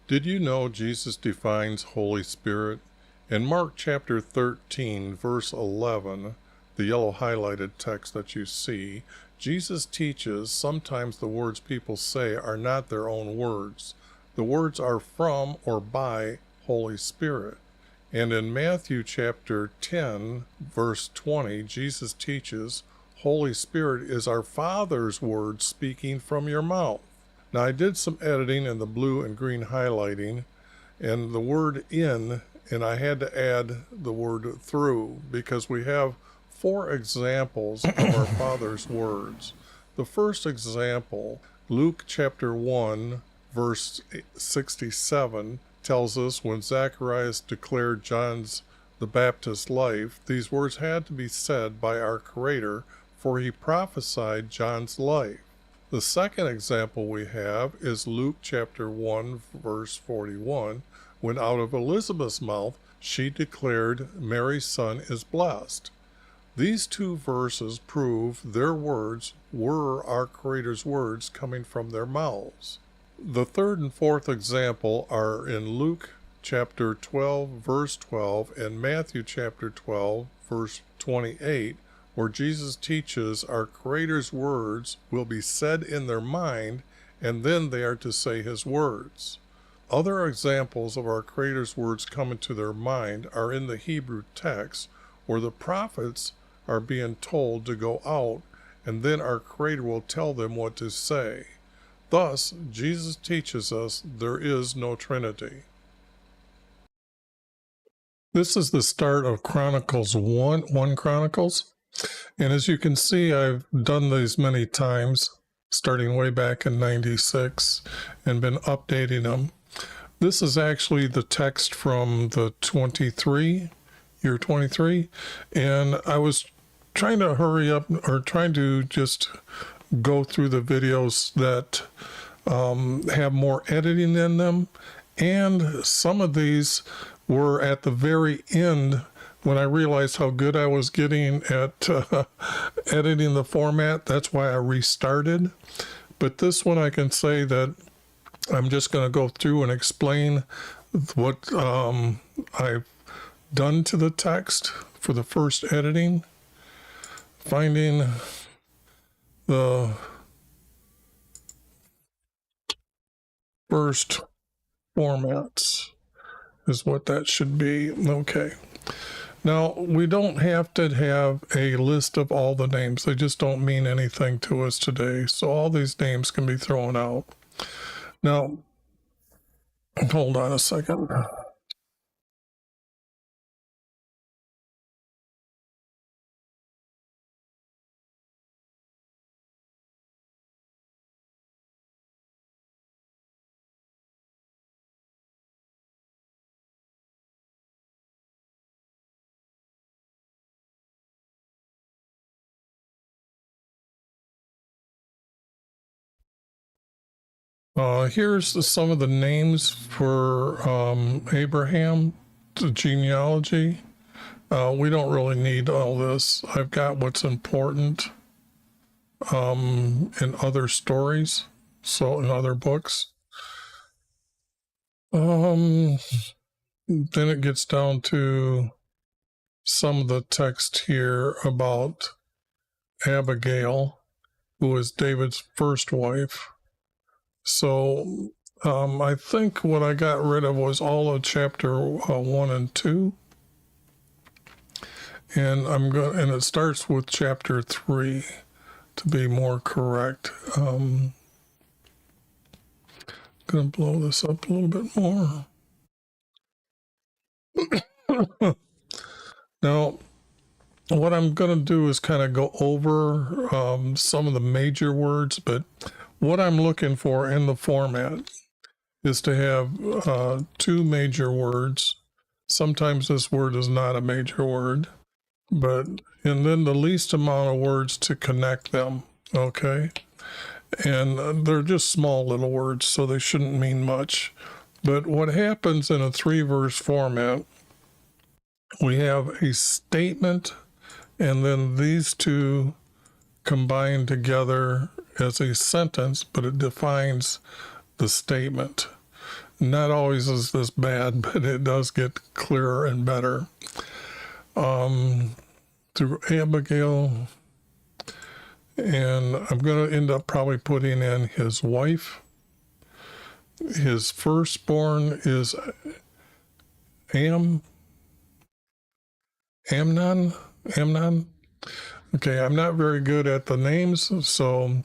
Did you know Jesus defines Holy Spirit? In Mark chapter 13, verse 11, the yellow highlighted text that you see, Jesus teaches sometimes the words people say are not their own words. The words are from or by Holy Spirit. And in Matthew chapter 10, verse 20, Jesus teaches, Holy Spirit is our Father's word speaking from your mouth. Now I did some editing in the blue and green highlighting and the word in, and I had to add the word through because we have 4 examples of our Father's words. The first example, Luke chapter 1, verse 67, tells us when Zacharias declared John's the Baptist's life, these words had to be said by our Creator, for he prophesied John's life. The second example we have is Luke chapter 1, verse 41, when out of Elizabeth's mouth she declared Mary's son is blessed. These 2 verses prove their words were our Creator's words coming from their mouths. The third and fourth example are in Luke chapter 12, verse 12, and Matthew chapter 12, verse 28, where Jesus teaches our Creator's words will be said in their mind, and then they are to say his words. Other examples of our Creator's words coming to their mind are in the Hebrew text, where the prophets are being told to go out, and then our Creator will tell them what to say. Thus, Jesus teaches us there is no Trinity. This is the start of Chronicles 1 Chronicles. And as you can see, I've done these many times, starting way back in 96, and been updating them. This is actually the text from the year 23, and I was trying to hurry up, or trying to just go through the videos that have more editing in them, and some of these were at the very end when I realized how good I was getting at editing the format. That's why I restarted. But this one I can say that I'm just going to go through and explain what I've done to the text for the first editing. Finding the first formats is what that should be. Okay. Now, we don't have to have a list of all the names. They just don't mean anything to us today. So all these names can be thrown out. Now, hold on a second. Here's some of the names for Abraham, the genealogy. We don't really need all this. I've got what's important in other stories, so in other books. Then it gets down to some of the text here about Abigail, who was David's first wife. So I think what I got rid of was all of chapter 1 and 2. And and it starts with chapter 3 to be more correct. I'm going to blow this up a little bit more. Now, what I'm going to do is kind of go over some of the major words, but what I'm looking for in the format is to have 2 major words. Sometimes this word is not a major word, and then the least amount of words to connect them, okay? And they're just small little words, so they shouldn't mean much. But what happens in a 3-verse format, we have a statement, and then these 2 combine together as a sentence, but it defines the statement. not always is this bad, but it does get clearer and better. Through Abigail, and I'm going to end up probably putting in his wife. His firstborn is Amnon. Okay, I'm not very good at the names, so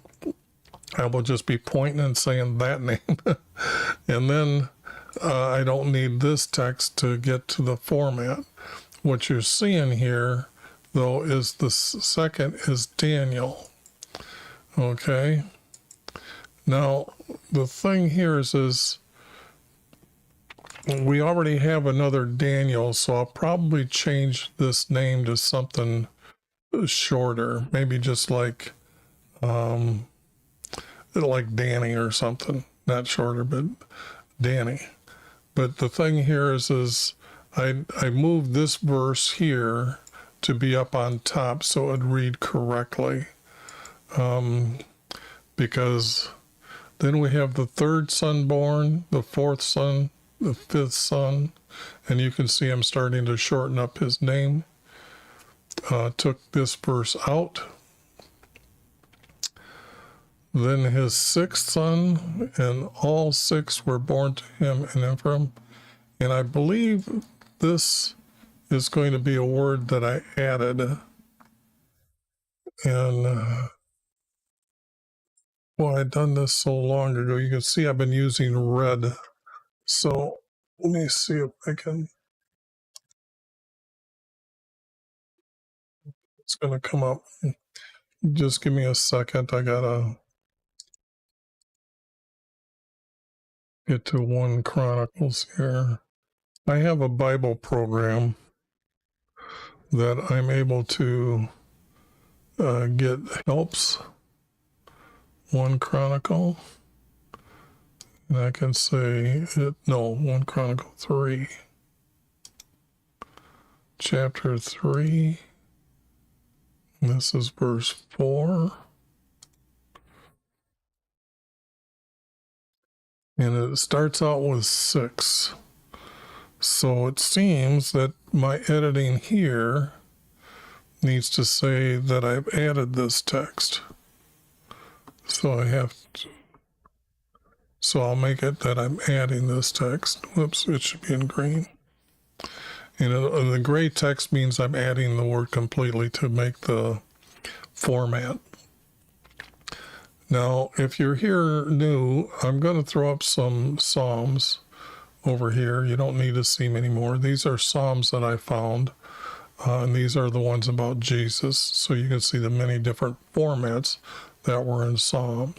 I will just be pointing and saying that name. And then I don't need this text to get to the format. What you're seeing here, though, is the second is Daniel. Okay. Now, the thing here is we already have another Daniel, so I'll probably change this name to something shorter, maybe just like Danny or something. Not shorter, but Danny. But the thing here is I moved this verse here to be up on top so it would read correctly. Because then we have the third son born, the fourth son, the fifth son, and you can see I'm starting to shorten up his name. Took this verse out. Then his sixth son, and all six were born to him in Ephraim. And I believe this is going to be a word that I added. And I'd done this so long ago. You can see I've been using red. So let me see if I can. It's going to come up. Just give me a second. I got to get to 1 Chronicles here. I have a Bible program that I'm able to get helps. 1 Chronicle. And I can say, 1 Chronicle 3. Chapter 3. This is verse 4. And it starts out with 6. So it seems that my editing here needs to say that I've added this text. So I'll make it that I'm adding this text. Whoops, it should be in green. And the gray text means I'm adding the word completely to make the format. Now, if you're here new, I'm going to throw up some Psalms over here. You don't need to see them anymore. These are Psalms that I found, and these are the ones about Jesus. So you can see the many different formats that were in Psalms.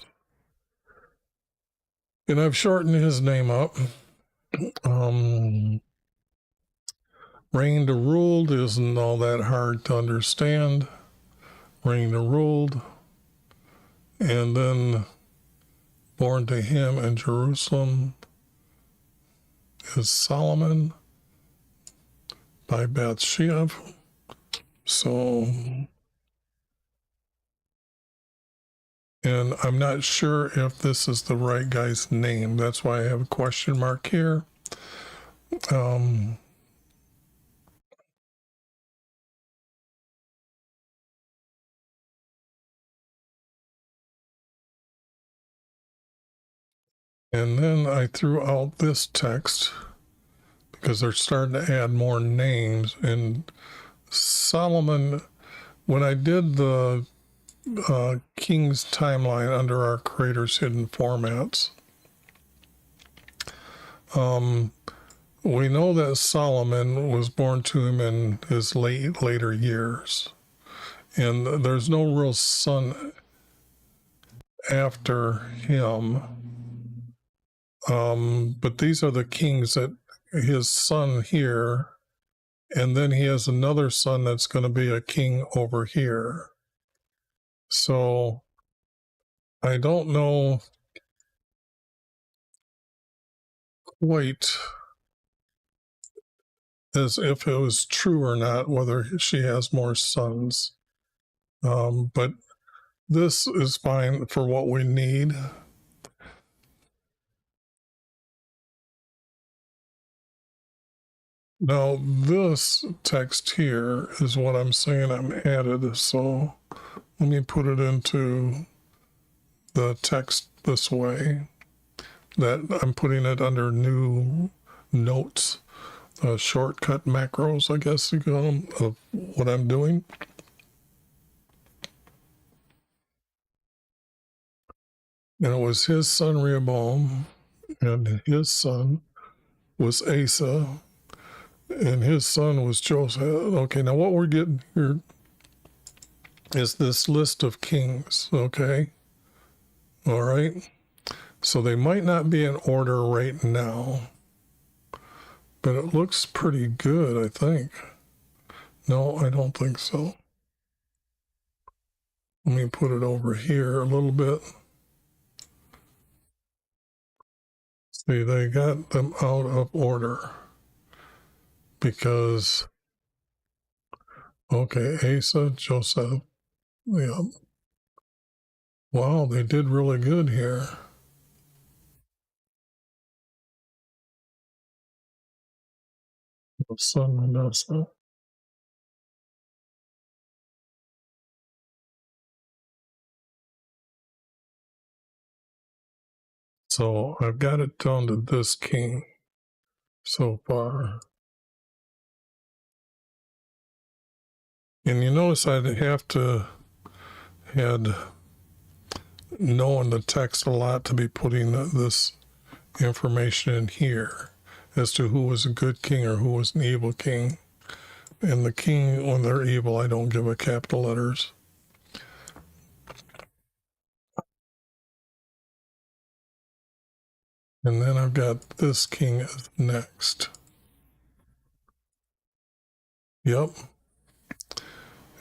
And I've shortened his name up. Reigned or ruled isn't all that hard to understand. Reigned or ruled. And then born to him in Jerusalem is Solomon by Bathsheba. So, and I'm not sure if this is the right guy's name. That's why I have a question mark here. And then I threw out this text because they're starting to add more names. And Solomon, when I did the King's timeline under our Creator's Hidden Formats, we know that Solomon was born to him in his later years. And there's no real son after him. But these are the kings that his son here, and then he has another son that's going to be a king over here. So I don't know quite as if it was true or not, whether she has more sons. But this is fine for what we need. Now, this text here is what I'm saying I'm added. So let me put it into the text this way, that I'm putting it under new notes, shortcut macros, I guess you call them, of what I'm doing. And it was his son Rehoboam, and his son was Asa, and his son was Joseph. Okay, now what we're getting here is this list of kings, okay? All right? So they might not be in order right now, but it looks pretty good, I think. No, I don't think so. Let me put it over here a little bit. See, they got them out of order because, okay, Asa, Joseph, yeah. Wow, they did really good here. Son Manasseh. So I've got it down to this king so far. And you notice I'd have to had known the text a lot to be putting this information in here as to who was a good king or who was an evil king. And the king, when they're evil, I don't give a capital letters. And then I've got this king next. Yep.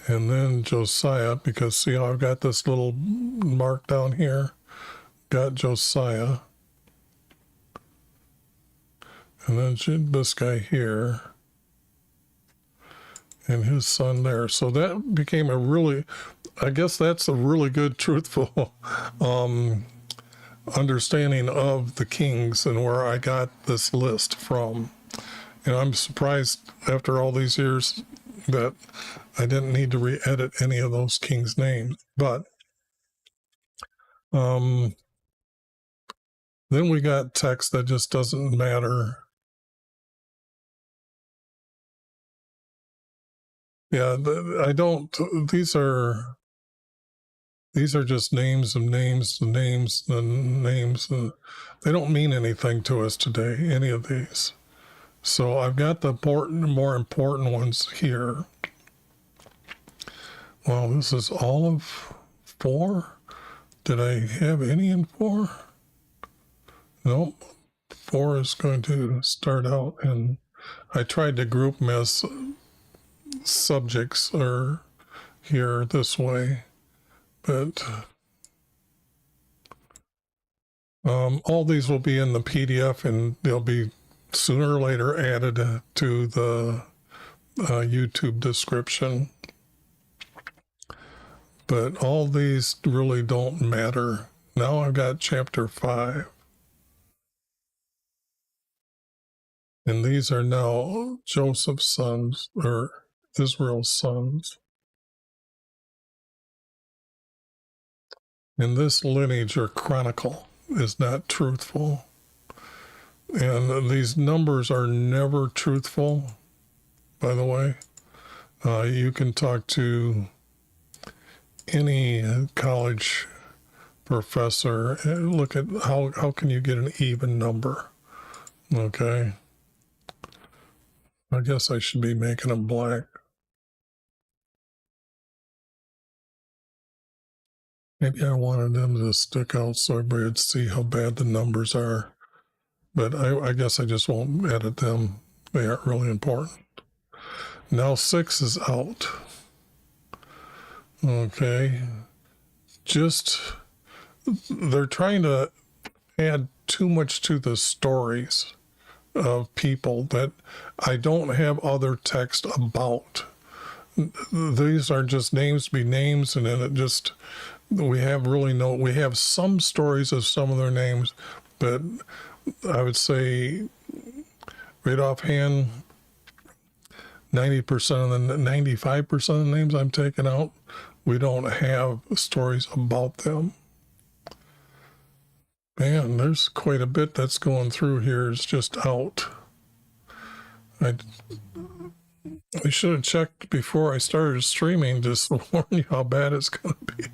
And then Josiah, because see how I've got this little mark down here? Got Josiah. And then this guy here. And his son there. So that became a really, I guess that's a really good, truthful understanding of the kings and where I got this list from. And I'm surprised after all these years that I didn't need to re-edit any of those kings' names. But then we got text that just doesn't matter. Yeah, I don't. These are just names of names, and names and names. And they don't mean anything to us today, any of these. So I've got the more important ones here. Well, this is all of 4. Did I have any in 4? Nope. 4 is going to start out, and I tried to group them as subjects or here this way, but all these will be in the PDF, and they'll be sooner or later added to the YouTube description. But all these really don't matter. Now I've got chapter 5. And these are now Joseph's sons, or Israel's sons. And this lineage or chronicle is not truthful. And these numbers are never truthful, by the way. You can talk to any college professor and look at how can you get an even number. Okay. I guess I should be making them black. Maybe I wanted them to stick out so everybody would see how bad the numbers are. But I guess I just won't edit them. They aren't really important. Now 6 is out. Okay. Just, they're trying to add too much to the stories of people that I don't have other text about. These are just names to be names, and then it just, we have some stories of some of their names, but I would say right offhand, 90% of the 95% of the names I'm taking out, we don't have stories about them. Man, there's quite a bit that's going through here. It's just out. I should have checked before I started streaming, just to warn you how bad it's going to be.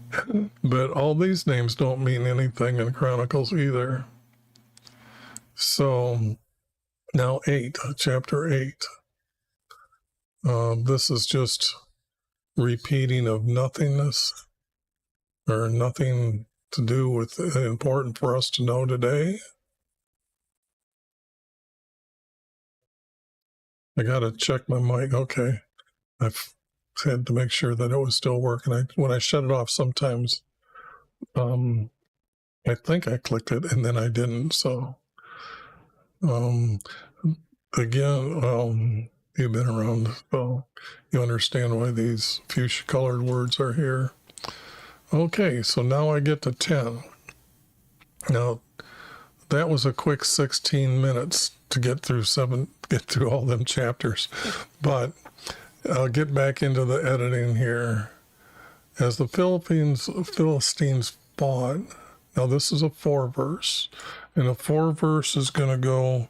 But all these names don't mean anything in Chronicles either. So now chapter 8. This is just repeating of nothingness, or nothing to do with important for us to know today. I got to check my mic. Okay. I've had to make sure that it was still working. When I shut it off, sometimes I think I clicked it and then I didn't. So again, you've been around, so you understand why these fuchsia colored words are here. Okay, so now I get to 10. Now, that was a quick 16 minutes to get through all them chapters. But I'll get back into the editing here. As the Philistines fought, now this is a 4-verse, and a 4-verse is going to go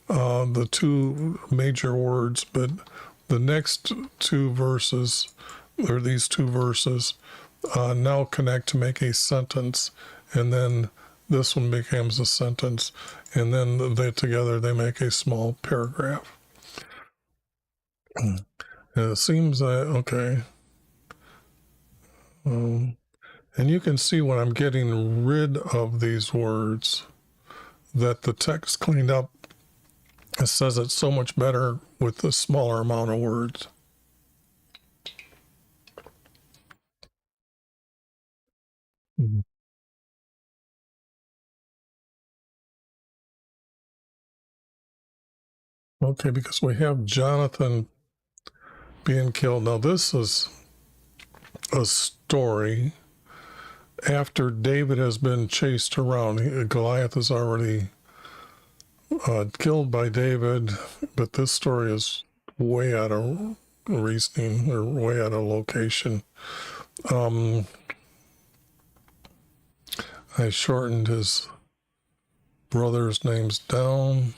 the 2 major words, but the next 2 verses, or these 2 verses, now connect to make a sentence, and then this one becomes a sentence, and then together they make a small paragraph. And it seems that, okay. And you can see when I'm getting rid of these words that the text cleaned up. It says it's so much better with the smaller amount of words. Okay, because we have Jonathan being killed. Now, this is a story after David has been chased around. Goliath is already killed by David, but this story is way out of reasoning, or way out of location. I shortened his brothers' names down.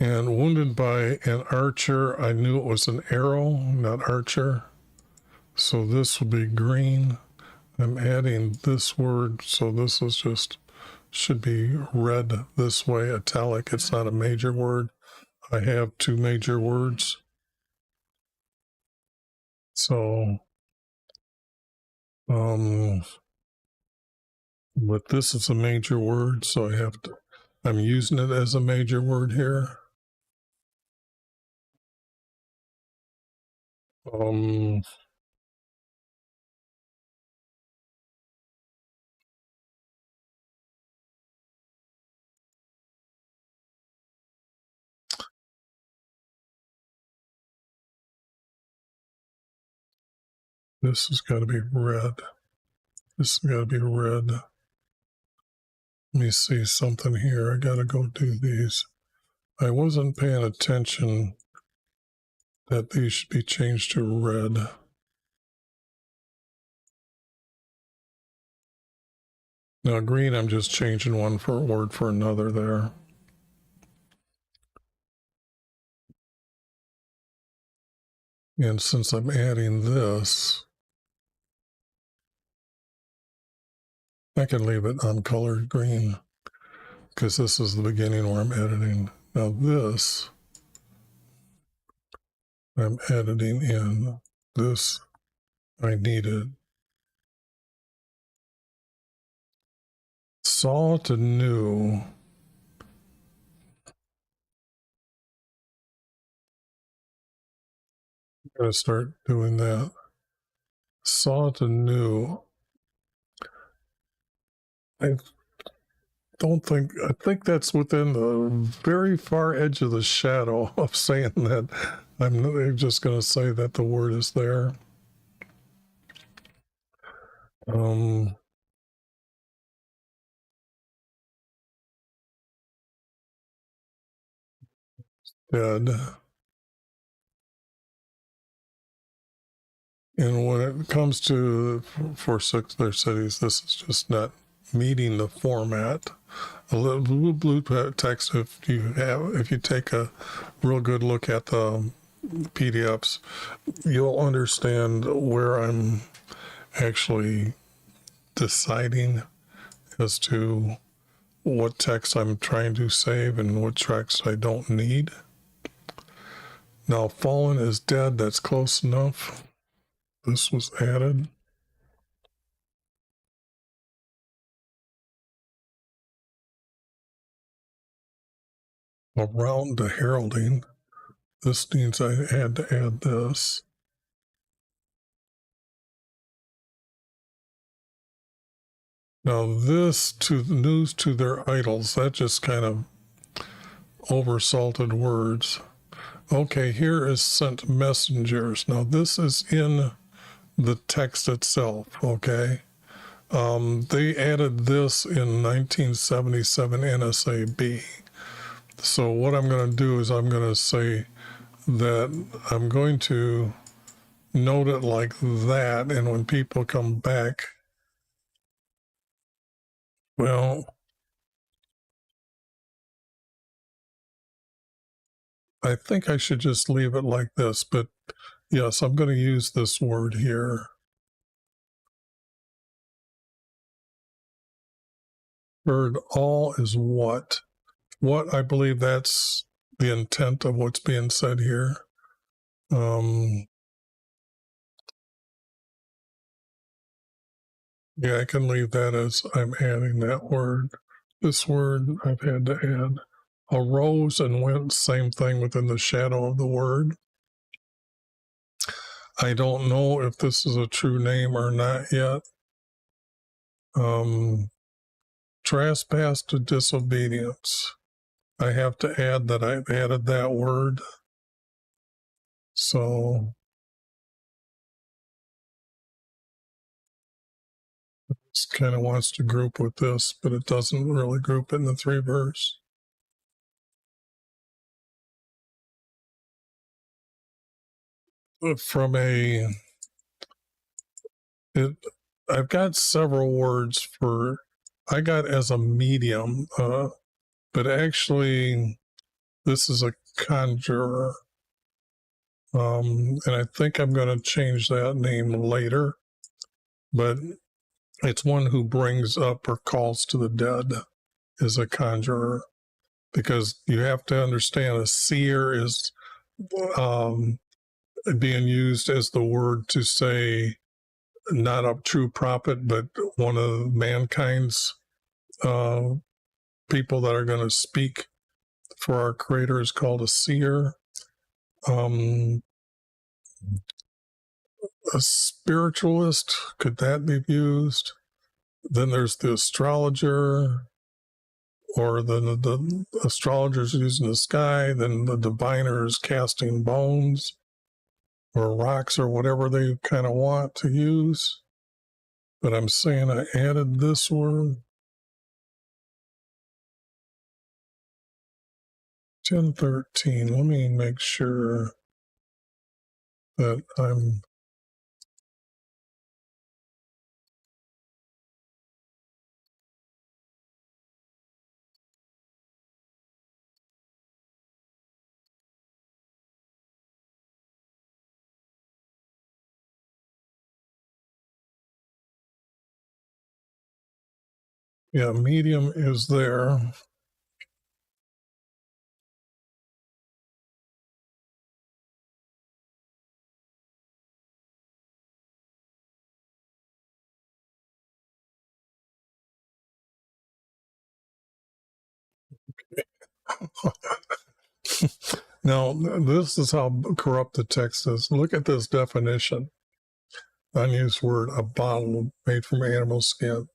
And wounded by an archer, I knew it was an arrow, not archer. So this would be green. I'm adding this word, so this is should be read this way, italic. It's not a major word. I have 2 major words. So, but this is a major word, so I'm using it as a major word here. This has got to be red. This has got to be red. Let me see something here. I got to go do these. I wasn't paying attention that these should be changed to red. Now green, I'm just changing one word for another there. And since I'm adding this, I can leave it uncolored green because this is the beginning where I'm editing. Now this, I'm editing in. This I needed. Saw to new. I'm going to start doing that. Saw to new. I think that's within the very far edge of the shadow of saying that. I'm just going to say that the word is there. dead. And when it comes to for six other cities, this is just not meeting the format. A little blue text. If you take a real good look at the PDFs, you'll understand where I'm actually deciding as to what text I'm trying to save and what text I don't need. Now, fallen is dead. That's close enough. This was added. Around the heralding, this means I had to add this. Now, this to the news to their idols, that just kind of oversalted words. Okay, here is sent messengers. Now, this is in the text itself, okay? They added this in 1977 NSAB. So what I'm going to do is I'm going to say that I'm going to note it like that, and when people come back, well, I think I should just leave it like this, but yes, I'm going to use this word here. Heard all is what? What I believe that's the intent of what's being said here. Yeah, I can leave that as I'm adding that word. This word I've had to add. Arose and went, same thing within the shadow of the word. I don't know if this is a true name or not yet. Trespass to disobedience. I have to add that I've added that word. So it kind of wants to group with this, but it doesn't really group in the 3 verse. From I've got several words for, I got as a medium, but actually this is a conjurer. And I think I'm going to change that name later, but it's one who brings up or calls to the dead is a conjurer, because you have to understand a seer is being used as the word to say not a true prophet, but one of mankind's people that are going to speak for our Creator is called a seer. A spiritualist, could that be used? Then there's the astrologer, or the astrologers using the sky, then the diviners casting bones or rocks or whatever they kind of want to use. But I'm saying I added this word. 1013. Let me make sure that I'm. Yeah, medium is there. Now, this is how corrupt the text is. Look at this definition. Unused word, a bottle made from animal skin.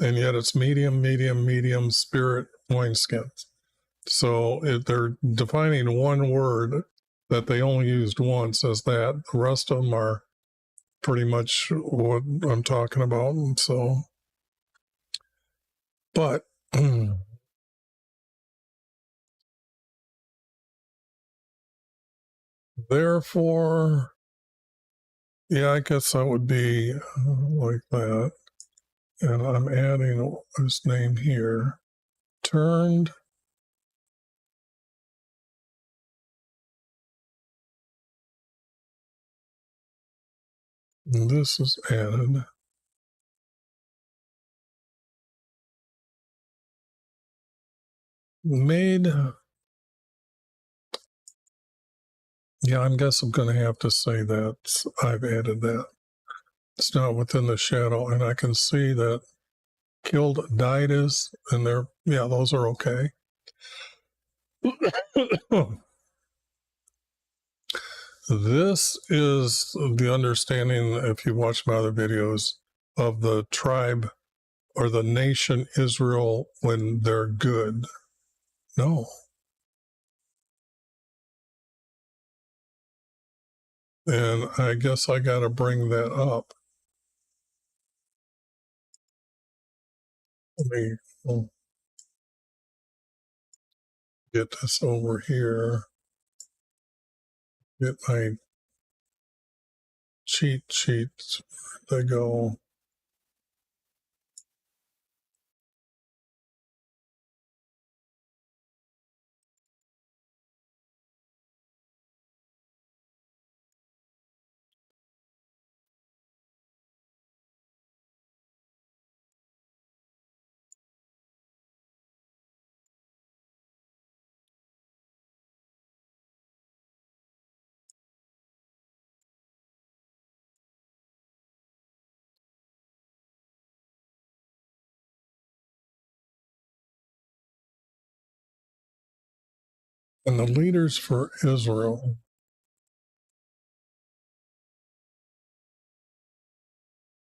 And yet it's medium spirit wineskin. So they're defining one word that they only used once as that. The rest of them are pretty much what I'm talking about. And so, but Therefore, yeah, I guess that would be like that. And I'm adding his name here. Turned and this is added. Made. Yeah, I guess I'm going to have to say that I've added that. It's not within the shadow, and I can see that killed, died is, and they're, yeah, those are okay. This is the understanding, if you watch my other videos, of the tribe or the nation Israel when they're good. No. And I guess I got to bring that up. Let me get this over here. Get my cheat sheets. Where they go? And the leaders for Israel.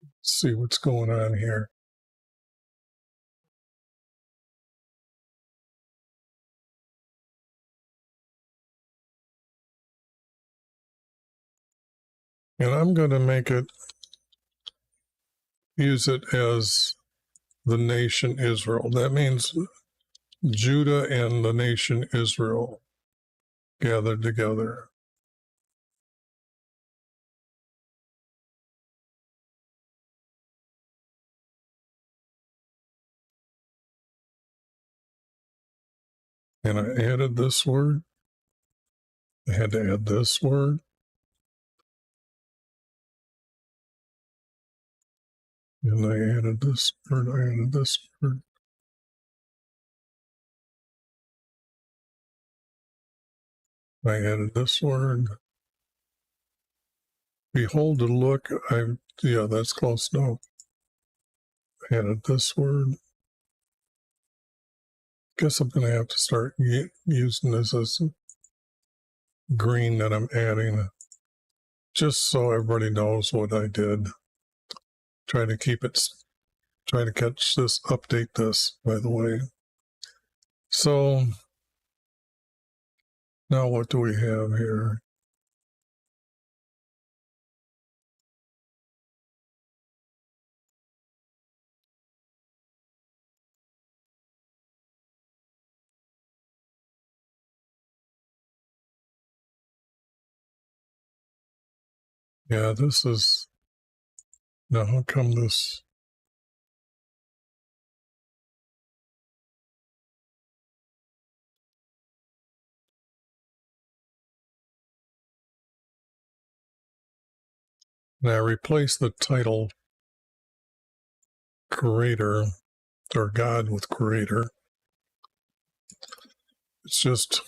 Let's see what's going on here. And I'm going to make it, use it as the nation Israel. That means Judah and the nation Israel gathered together. And I added this word. I had to add this word. And I added this word. I added this word. I added this word. Behold and look. Yeah, that's close enough. I added this word. Guess I'm going to have to start using this as green that I'm adding, just so everybody knows what I did. Try to keep it, try to catch this, update this, by the way. So now what do we have here? Yeah, this is, now how come this? Now replace the title creator or God with creator. It's just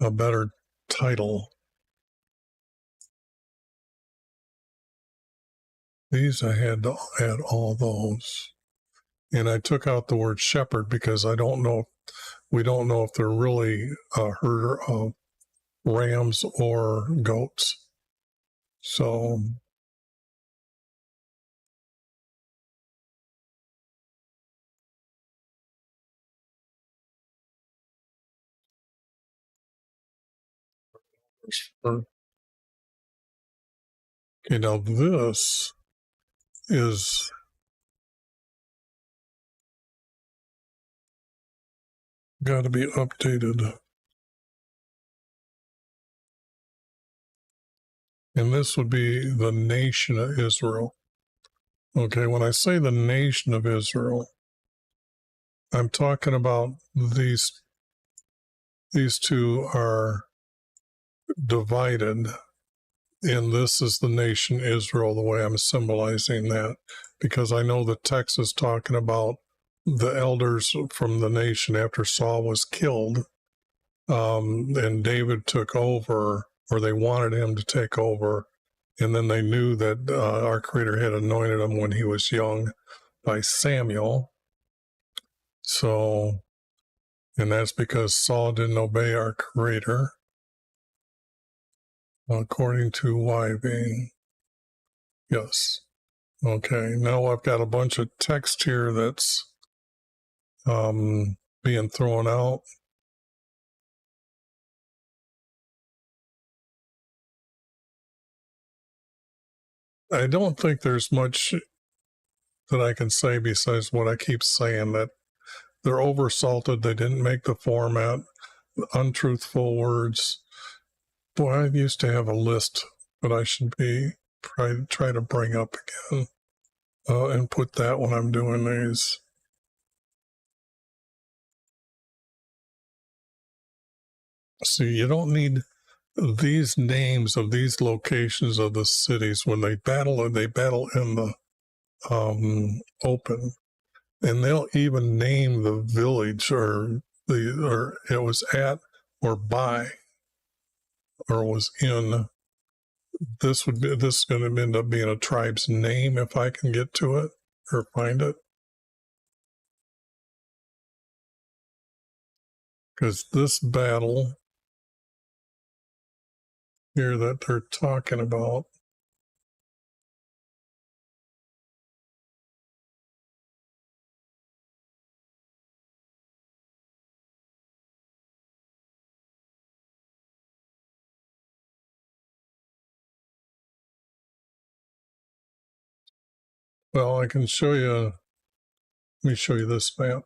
a better title. These I had to add all those. And I took out the word shepherd because I don't know, we don't know if they're really a herder of rams or goats. So okay, now this is got to be updated. And this would be the nation of Israel. Okay, when I say the nation of Israel, I'm talking about these two are divided, and this is the nation Israel, the way I'm symbolizing that, because I know the text is talking about the elders from the nation after Saul was killed, and David took over, or they wanted him to take over, and then they knew that our Creator had anointed him when he was young by Samuel. So, and that's because Saul didn't obey our Creator, according to YV. Yes. Okay. Now I've got a bunch of text here that's being thrown out. I don't think there's much that I can say besides what I keep saying, that they're oversalted. They didn't make the format. Untruthful words. Boy, I used to have a list, but I should try to bring up again and put that when I'm doing these. See, you don't need these names of these locations of the cities when they battle in the open, and they'll even name the village or it was at or by or was in. This is going to end up being a tribe's name if I can get to it or find it, because this battle here that they're talking about, well, I can show you. Let me show you this map.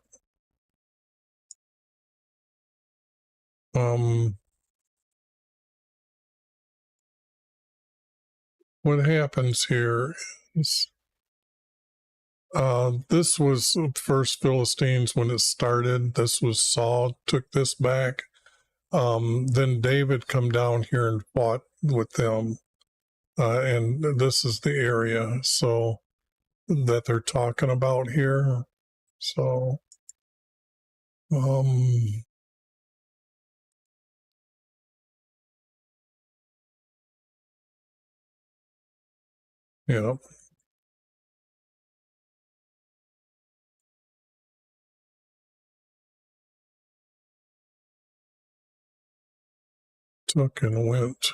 What happens here is this was first Philistines when it started. This was Saul took this back. Then David come down here and fought with them, and this is the area so that they're talking about here. So, yeah, took and went.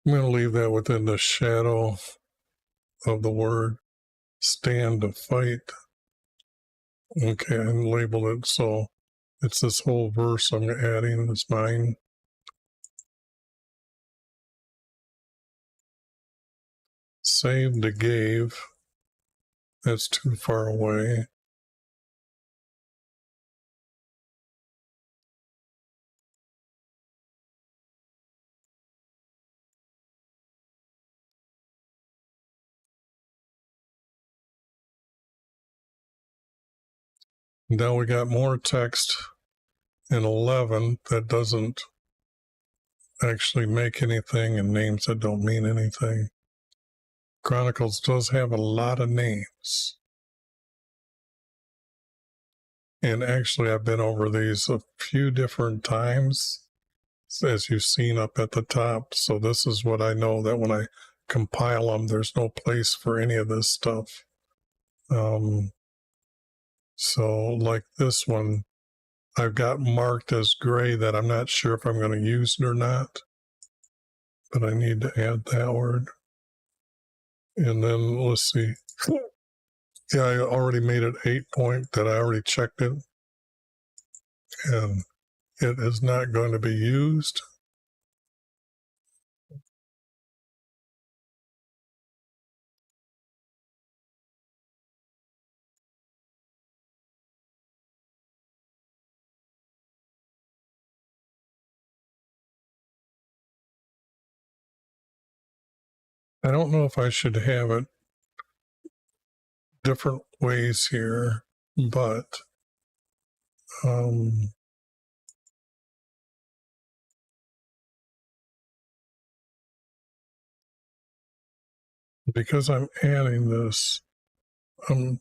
I'm going to leave that within the shadow of the word stand to fight. Okay, and label it so it's this whole verse I'm adding is mine. Saved to gave. That's too far away. Now we got more text in 11 that doesn't actually make anything and names that don't mean anything. Chronicles does have a lot of names. And actually, I've been over these a few different times, as you've seen up at the top. So this is what I know, that when I compile them, there's no place for any of this stuff. So like this one, I've got marked as gray that I'm not sure if I'm going to use it or not, but I need to add that word. And then let's see. Yeah, I already made it 8 that I already checked it. And it is not going to be used. I don't know if I should have it different ways here, but because I'm adding this, I'm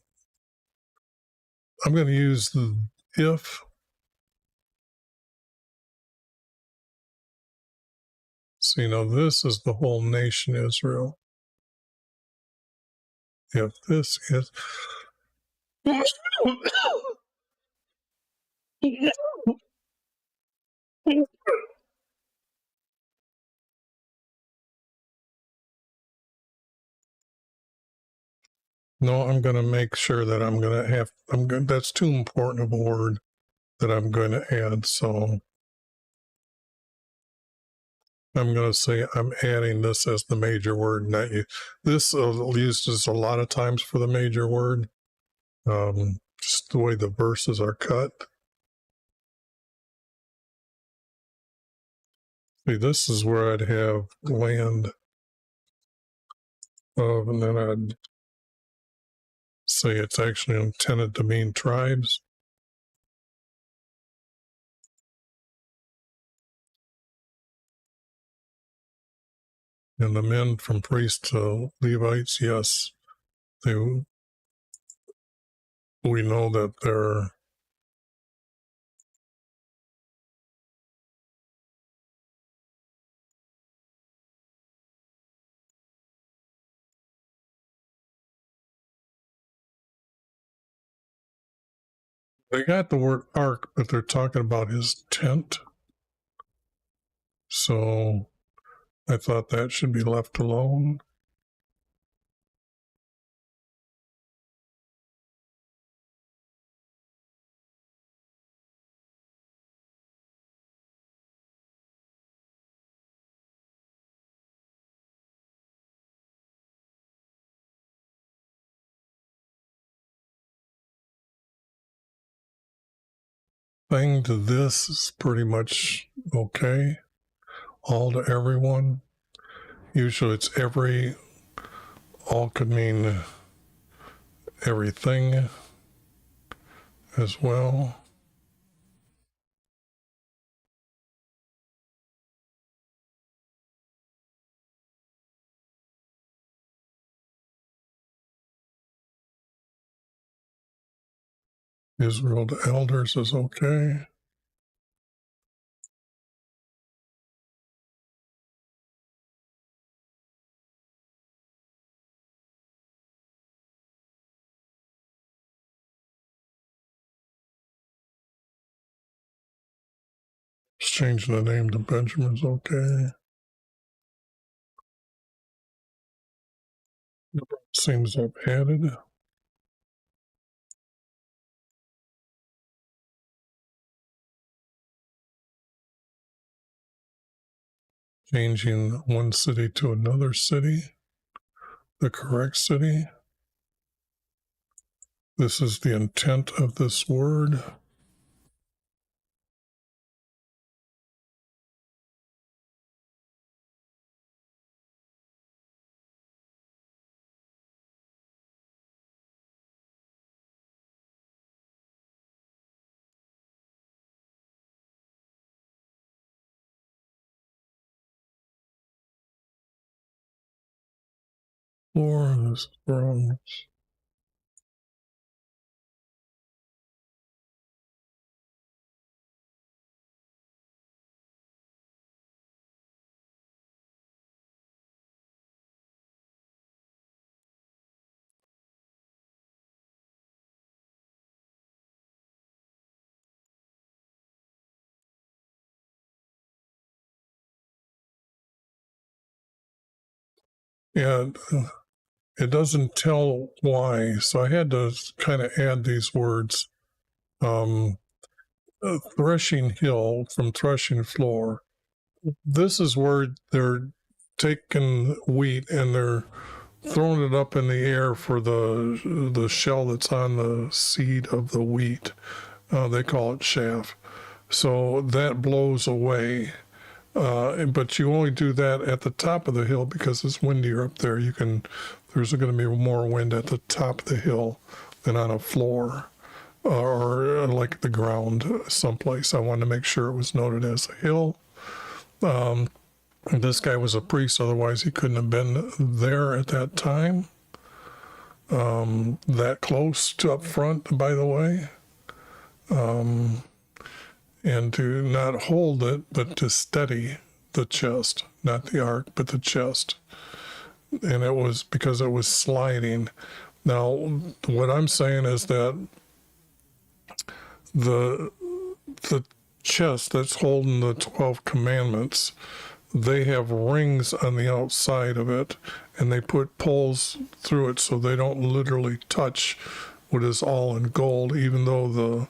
going to use the if. So, this is the whole nation Israel. If this is no, I'm going to make sure that that's too important of a word that I'm going to add. So I'm going to say I'm adding this as the major word, not you. This used a lot of times for the major word, just the way the verses are cut. See, this is where I'd have land of, and then I'd say it's actually intended to mean tribes. And the men from priests to Levites, yes, we know that they got the word ark, but they're talking about his tent. So I thought that should be left alone. Thing to this is pretty much okay. All to everyone. Usually it's every, all could mean everything as well. Israel to elders is okay. Changing the name to Benjamin's okay. Seems I've added. Changing one city to another city, the correct city. This is the intent of this word. Or this is wrong. And it doesn't tell why, so I had to kind of add these words. Threshing hill from threshing floor. This is where they're taking wheat and they're throwing it up in the air for the shell that's on the seed of the wheat. They call it chaff. So that blows away. But you only do that at the top of the hill because it's windier up there. There's going to be more wind at the top of the hill than on a floor or like the ground someplace. I wanted to make sure it was noted as a hill. This guy was a priest, otherwise he couldn't have been there at that time. That close to up front, by the way. And to not hold it, but to steady the chest, not the ark, but the chest. And it was because it was sliding. Now, what I'm saying is that the chest that's holding the 12 commandments, they have rings on the outside of it, and they put poles through it so they don't literally touch what is all in gold, even though the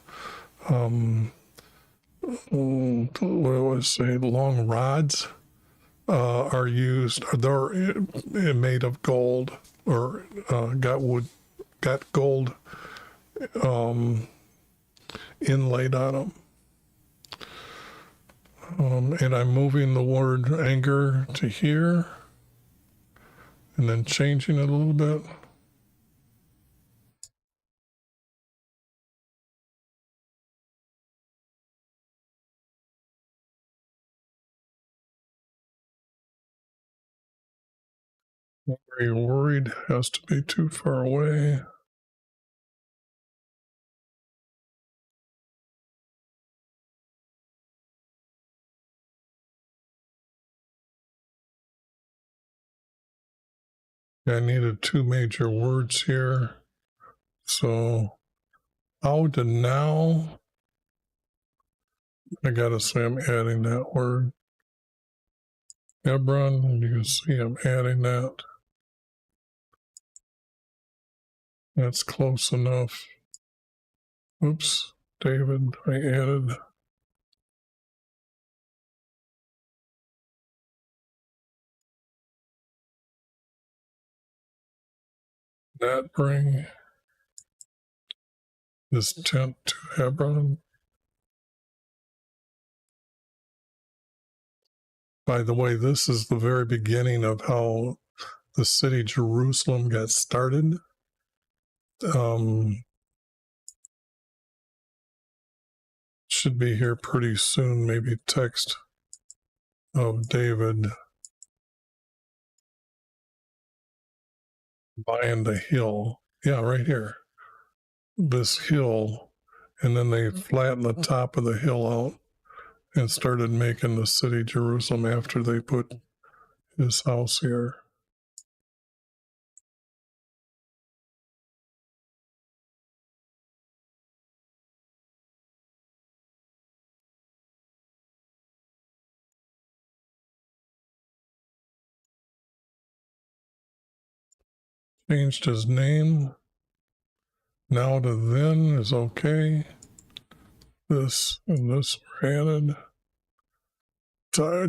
what do I say, long rods are used. They're made of gold or got gold inlaid on them. And I'm moving the word anger to here and then changing it a little bit. Very worried has to be too far away. I needed two major words here. So out and now, I gotta say I'm adding that word. Hebron, you can see I'm adding that. That's close enough. Oops, David, I added. That bring this tent to Hebron. By the way, this is the very beginning of how the city Jerusalem got started. Should be here pretty soon, maybe text of David buying the hill. Yeah, right here. This hill. And then they flattened the top of the hill out and started making the city Jerusalem after they put his house here. Changed his name. Now to then is okay. This and this were added.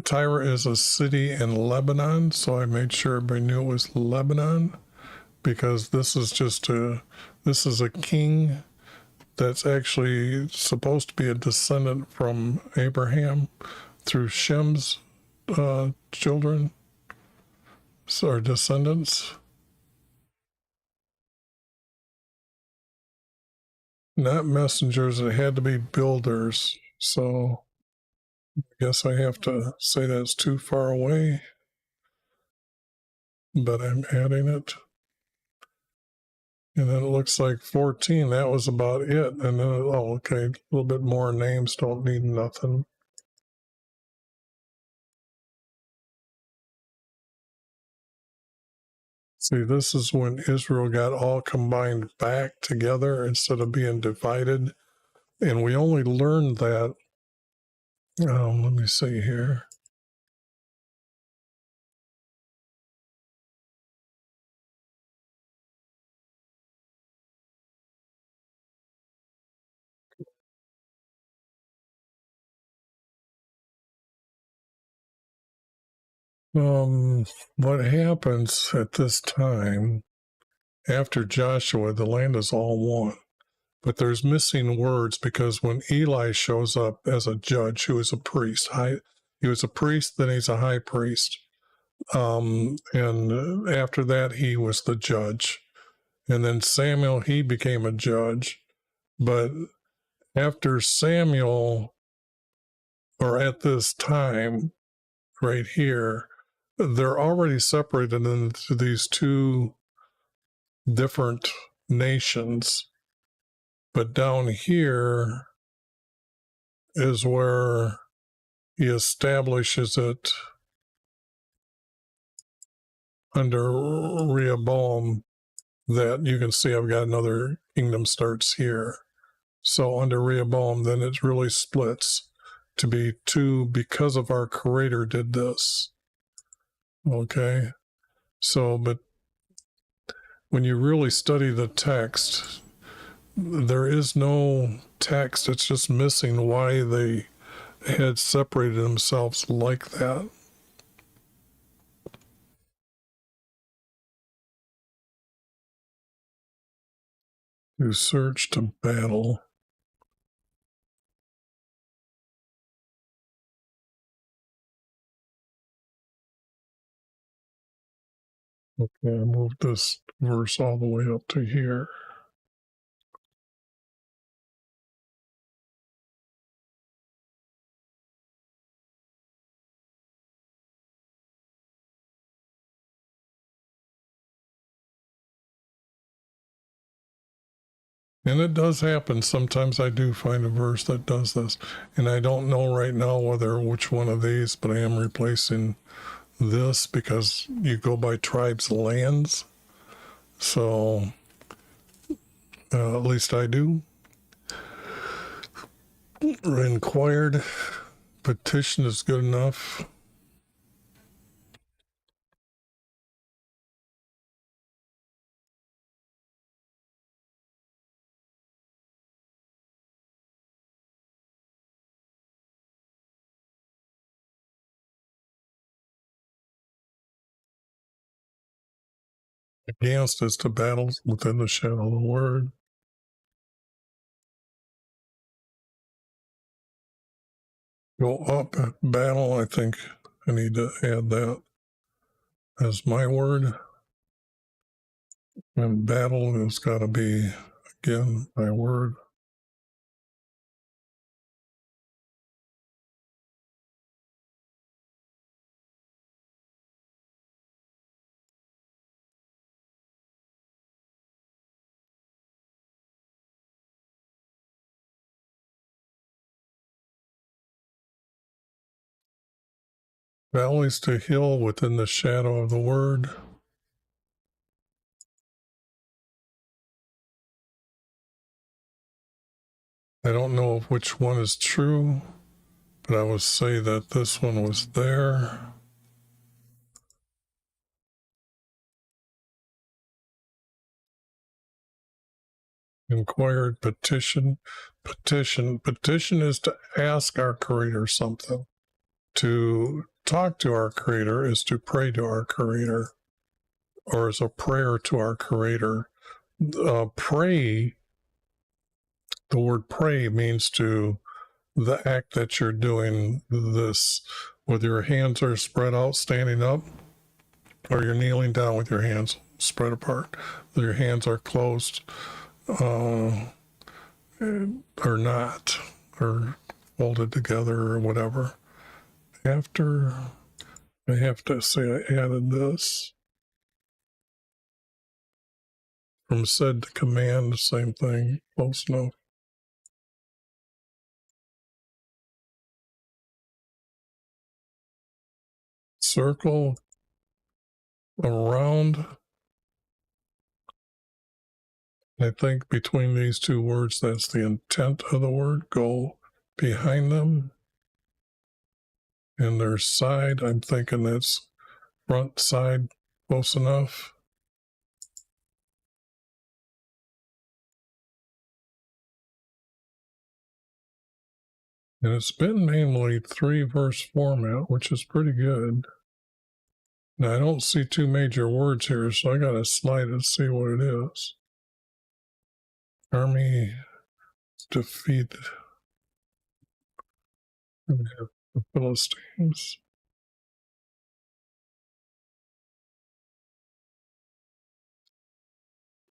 Tyre is a city in Lebanon, so I made sure everybody knew it was Lebanon, because this is a king that's actually supposed to be a descendant from Abraham through Shem's children, or descendants. Not messengers, it had to be builders. So I guess I have to say that's too far away, but I'm adding it. And then it looks like 14, that was about it. And then, okay, a little bit more names, don't need nothing. See, this is when Israel got all combined back together instead of being divided. And we only learned that, let me see here. What happens at this time, after Joshua, the land is all one. But there's missing words because when Eli shows up as a judge who is a priest, He was a priest, then he's a high priest. And after that, he was the judge. And then Samuel, he became a judge. But after Samuel, or at this time, right here, they're already separated into these two different nations. But down here is where he establishes it under Rehoboam, that you can see I've got another kingdom starts here. So under Rehoboam, then it really splits to be two because of our Creator did this. Okay? So, but when you really study the text, there is no text. It's just missing why they had separated themselves like that. To search, to battle. Okay, I moved this verse all the way up to here. And it does happen. Sometimes I do find a verse that does this. And I don't know right now which one of these, but I am replacing this because you go by tribes' lands. So at least I do. Inquired. Petition is good enough. Against is to battle within the shadow of the word. Go up at battle. I think I need to add that as my word. And battle has got to be, again, my word. Valleys to hill within the shadow of the word. I don't know which one is true, but I would say that this one was there. Inquired, petition. Petition is to ask our Creator something. To talk to our Creator is to pray to our Creator, or as a prayer to our Creator. Pray, the word pray means to the act that you're doing this, whether your hands are spread out standing up or you're kneeling down with your hands spread apart, whether your hands are closed or not, or folded together or whatever. After, I have to say I added this. From said to command, same thing, close enough. Circle around. I think between these two words, that's the intent of the word. Go behind them. And their side, I'm thinking that's front, side, close enough. And it's been mainly 3-verse format, which is pretty good. Now, I don't see two major words here, so I got to slide it to see what it is. Army defeated. the Philistines.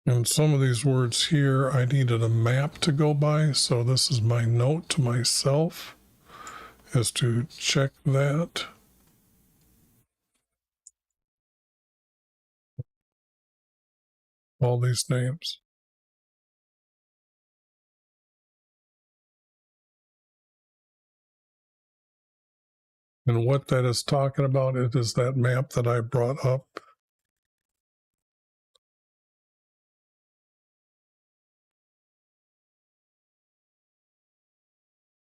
And some of these words here, I needed a map to go by, so this is my note to myself, is to check that. All these names. And what that is talking about, it is that map that I brought up.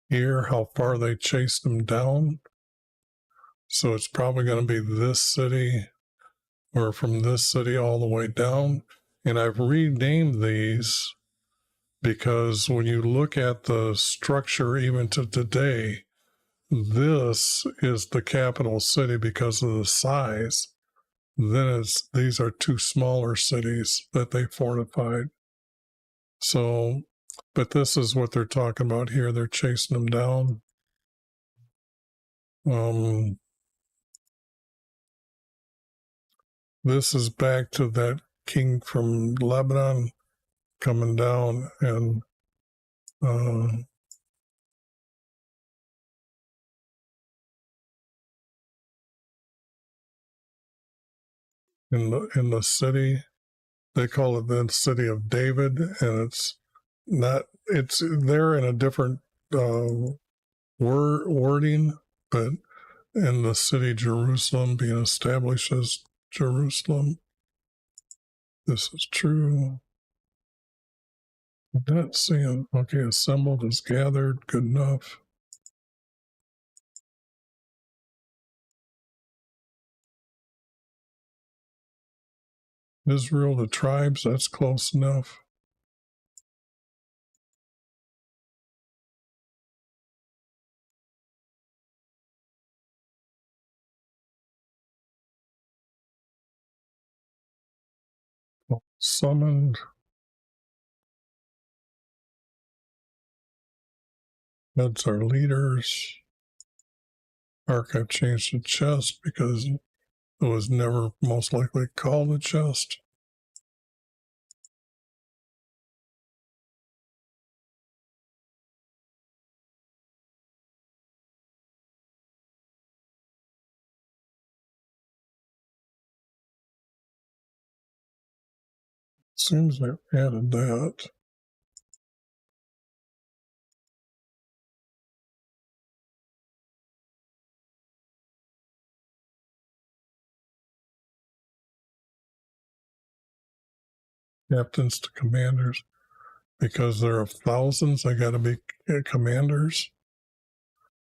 Here, how far they chased them down. So it's probably going to be this city, or from this city all the way down. And I've renamed these because when you look at the structure even to today, this is the capital city because of the size. Then these are two smaller cities that they fortified. So, but this is what they're talking about here. They're chasing them down. This is back to that king from Lebanon coming down and in the city. They call it the city of David, and it's not. It's there in a different wording, but in the city Jerusalem being established as Jerusalem. This is true. I'm not seeing. Okay, assembled is gathered. Good enough. Israel, the tribes. That's close enough. Summoned. That's our leaders. Archive changed to chest because it was never most likely called a chest. Seems they've added that. Captains to commanders. Because there are thousands, they got to be commanders.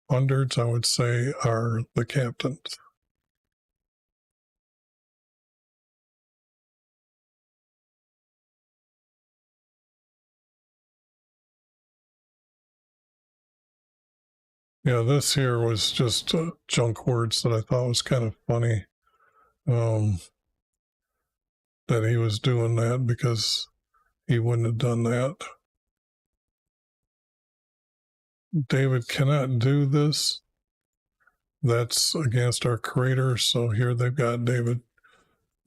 Hundreds, I would say, are the captains. Yeah, this here was just junk words that I thought was kind of funny. That he was doing that because he wouldn't have done that. David cannot do this. That's against our Creator. So here they've got David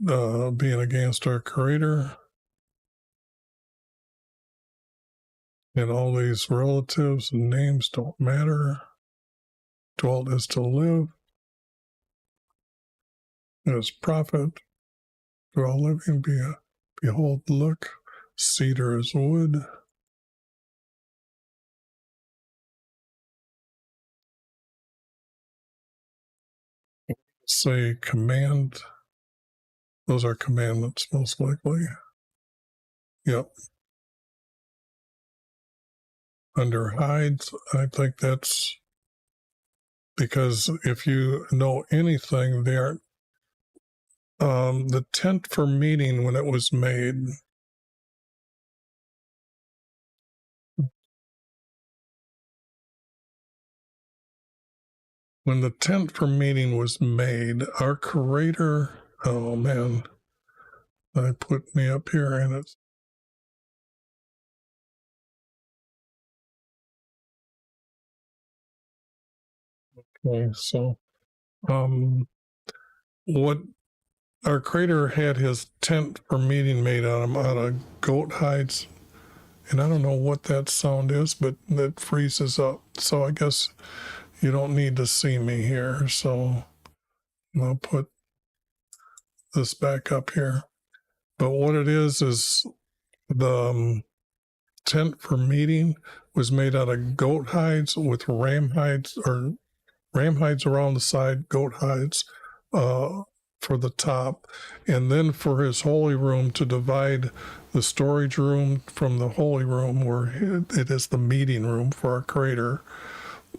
being against our Creator. And all these relatives and names don't matter. Dwelt is to live. As prophet, for all living, behold, look, cedar is wood. Say command. Those are commandments, most likely. Yep. Under hides, I think that's because if you know anything, there, the tent for meeting when it was made. When the tent for meeting was made, our Creator, oh man, I put me up here and it's Okay, so what our Creator had his tent for meeting made out of goat hides, and I don't know what that sound is, but that freezes up. So I guess you don't need to see me here. So I'll put this back up here. But what it is the tent for meeting was made out of goat hides with ram hides, or ram hides around the side, goat hides for the top, and then for his holy room to divide the storage room from the holy room, where it is the meeting room for our Creator.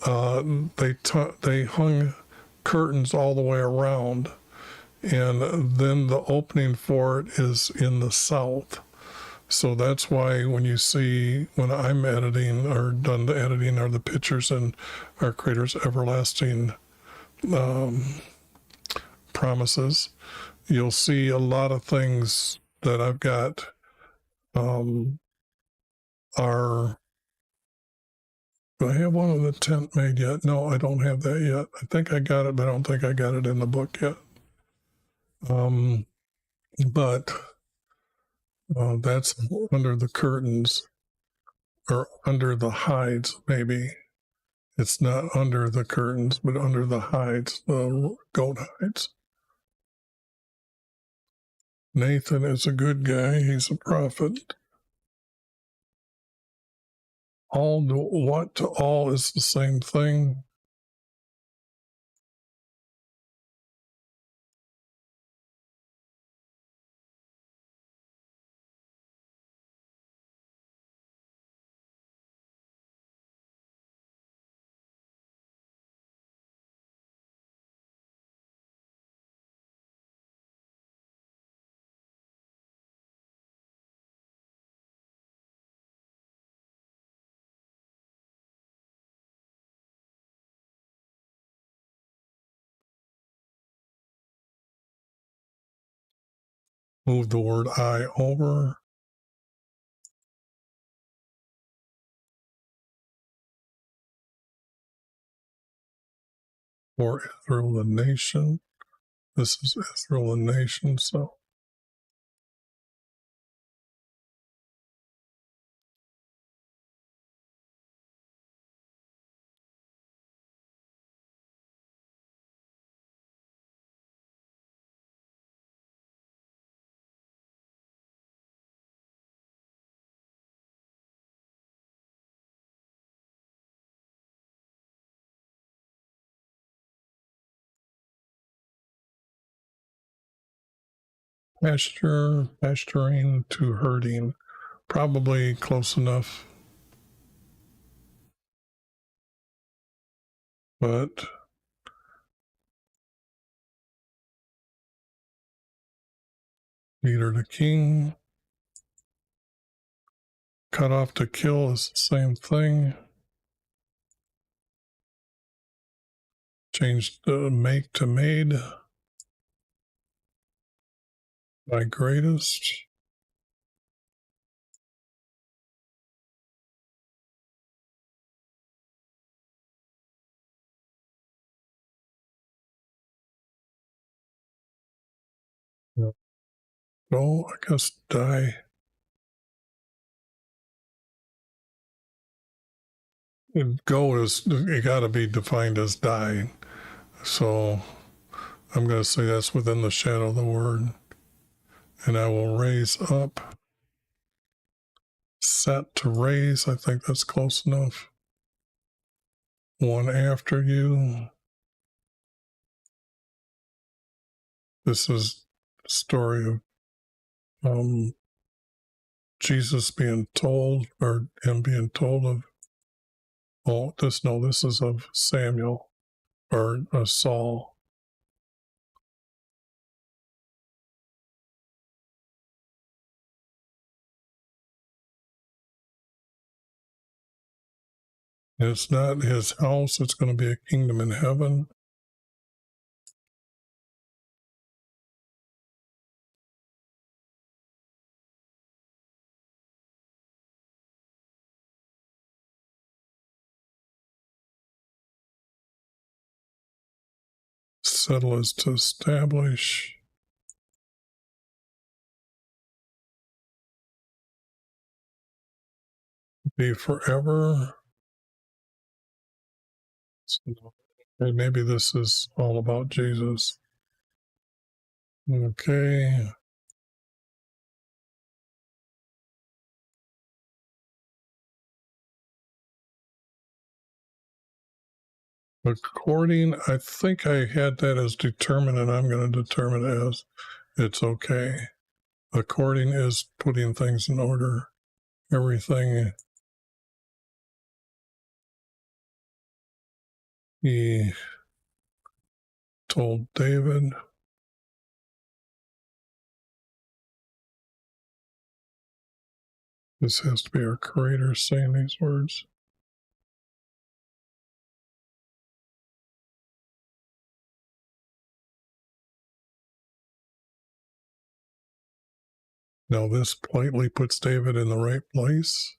They hung curtains all the way around, and then the opening for it is in the south. So that's why when I'm editing or done the editing or the pictures in our Creator's everlasting promises, you'll see a lot of things that I've got are. Do I have one of the tent made yet? No, I don't have that yet. I think I got it, but I don't think I got it in the book yet. But that's under the curtains, or under the hides, maybe. It's not under the curtains, but under the hides, the goat hides. Nathan is a good guy. He's a prophet. All to what to all is the same thing. Move the word I over. For Israel the nation. This is Israel the nation, so. Pasturing to herding. Probably close enough. But leader to king. Cut off to kill is the same thing. Change the make to made. My greatest. No, I guess die. Go is, you got to be defined as die. So I'm going to say that's within the shadow of the word. And I will raise up. Set to raise. I think that's close enough. One after you. This is the story of Jesus being told, or him being told of, this is of Samuel, or Saul. It's not his house, it's going to be a kingdom in heaven. Settle is to establish. Be forever. Okay, maybe this is all about Jesus. Okay. According, I think I had that as determined, and I'm going to determine it as it's okay. According is putting things in order. Everything he told David. This has to be our Creator saying these words. Now this politely puts David in the right place.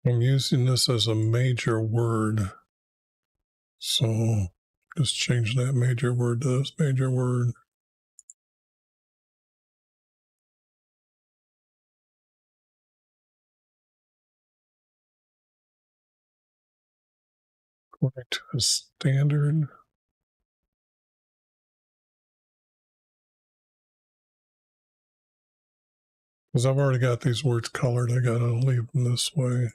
I'm using this as a major word. So just change that major word to this major word. According to a standard. Because I've already got these words colored, I got to leave them this way.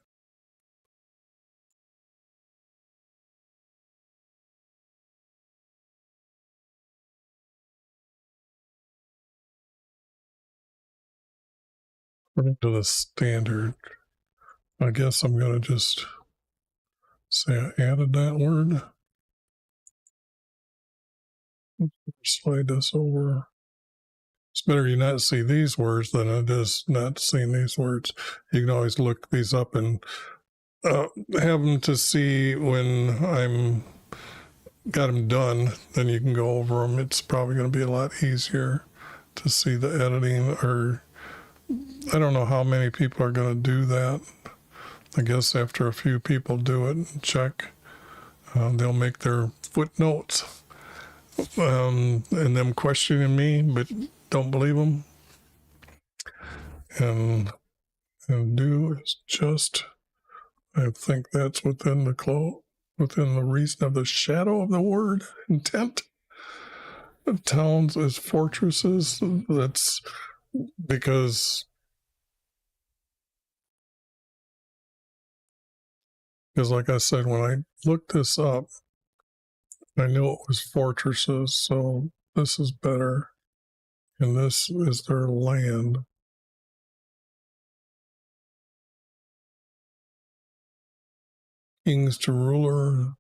According to the standard, I guess I'm going to just say I added that word. Slide this over. It's better you not see these words than it is not seeing these words. You can always look these up and have them to see when I'm got them done. Then you can go over them. It's probably going to be a lot easier to see the editing. Or I don't know how many people are going to do that. I guess after a few people do it and check, they'll make their footnotes. And them questioning me, but don't believe them. And do is just, I think that's within the reason of the shadow of the word intent. The towns as fortresses. That's because like I said, when I looked this up, I knew it was fortresses, so this is better. And this is their land. Kings to ruler.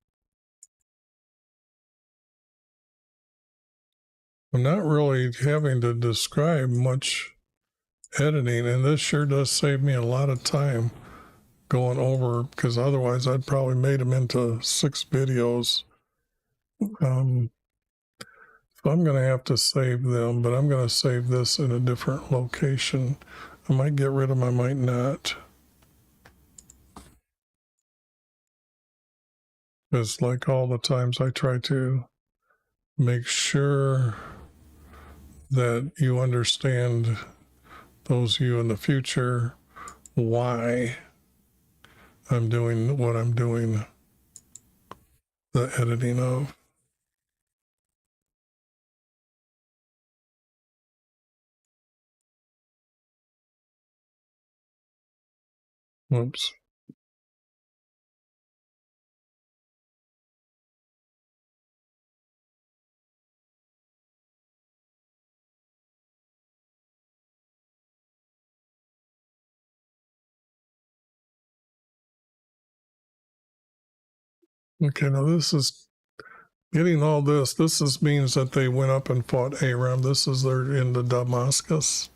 I'm not really having to describe much editing, and this sure does save me a lot of time going over, because otherwise I'd probably made them into 6 videos. So I'm going to have to save them, but I'm going to save this in a different location. I might get rid of them, I might not. Because like all the times I try to make sure that you understand, those of you in the future, why I'm doing what I'm doing, the editing of. Whoops. Okay, now this is getting all this. This means that they went up and fought Aram. This is they're into Damascus.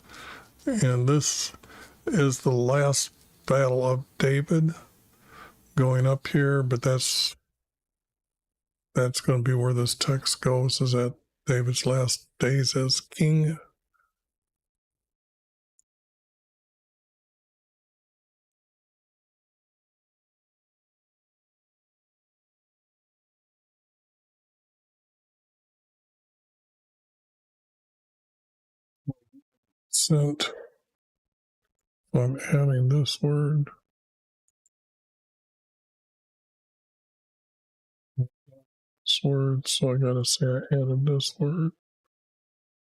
And this is the last battle of David going up here, but that's going to be where this text goes, is at David's last days as king. Sent. So I'm adding this word. This word, so I gotta say I added this word.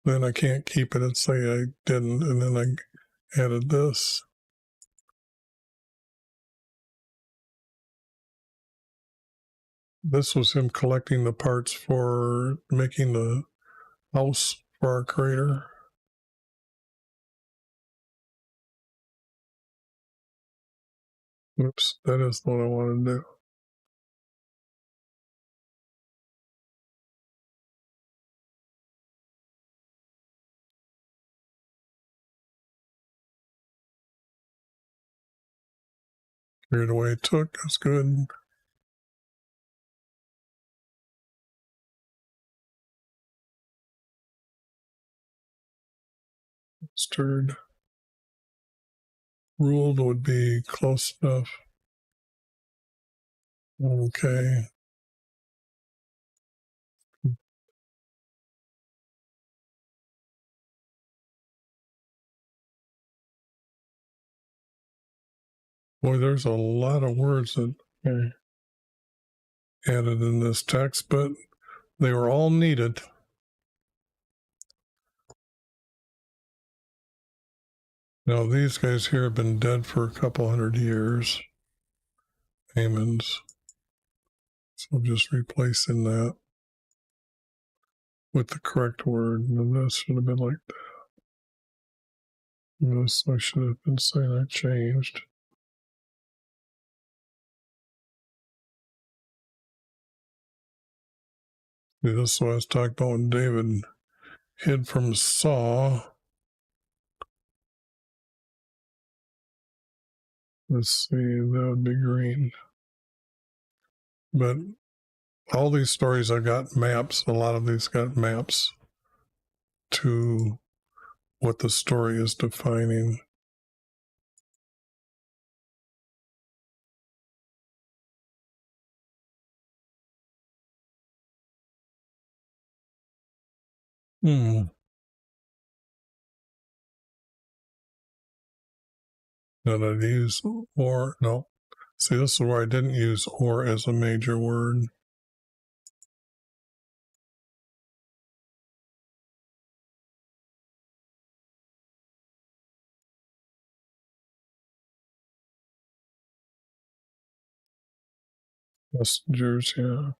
Then I can't keep it and say I didn't, and then I added this. This was him collecting the parts for making the house for our Creator. Oops, that is what I want to do. Carried away it took, that's good. Stirred. Ruled would be close enough. Okay. Boy, there's a lot of words that I added in this text, but they were all needed. Now, these guys here have been dead for a couple hundred years. Haman's. So I'm just replacing that with the correct word. And this should have been like that. And this I should have been saying I changed. See, this is what I was talking about when David hid from Saul. Let's see, that would be green. But all these stories have got maps. A lot of these got maps to what the story is defining. Did I use or? No. See, this is where I didn't use or as a major word. Messengers, yeah.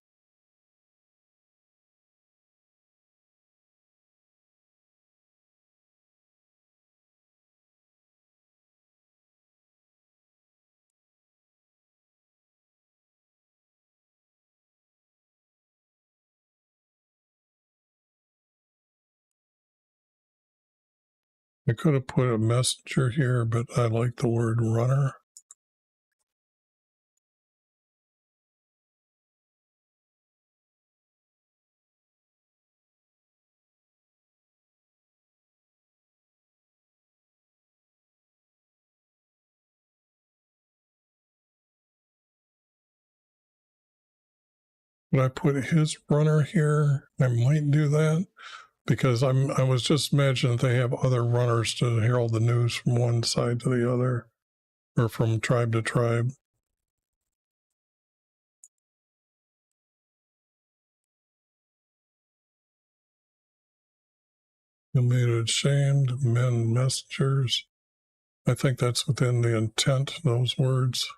I could have put a messenger here, but I like the word runner. But I put his runner here. I might do that because I was just imagining that they have other runners to herald the news from one side to the other or from tribe to tribe. You made it ashamed, men messengers. I think that's within the intent, those words.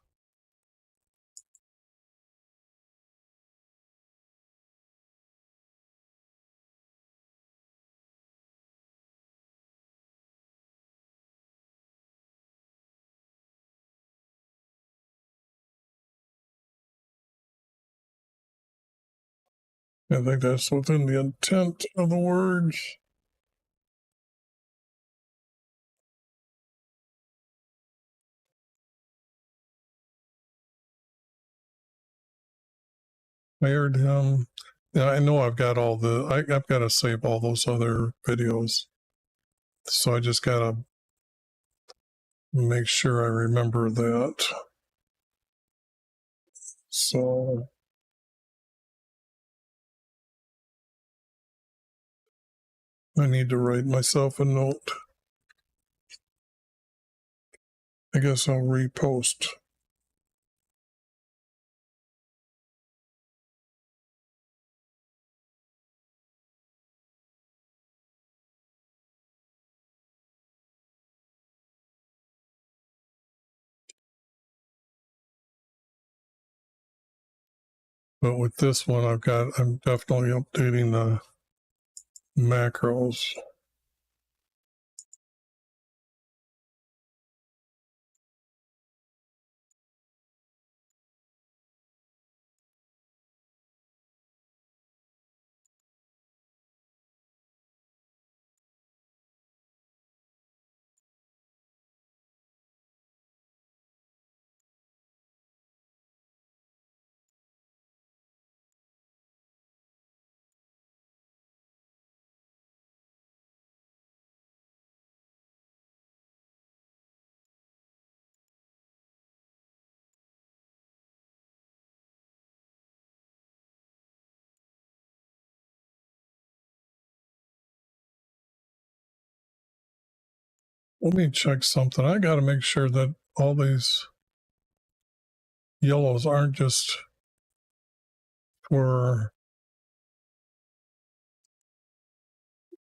I think that's within the intent of the words. I heard him. Yeah, I know I've got I've got to save all those other videos. So I just got to make sure I remember that. So I need to write myself a note. I guess I'll repost. But with this one, I'm definitely updating the macros. Let me check something. I got to make sure that all these yellows aren't just for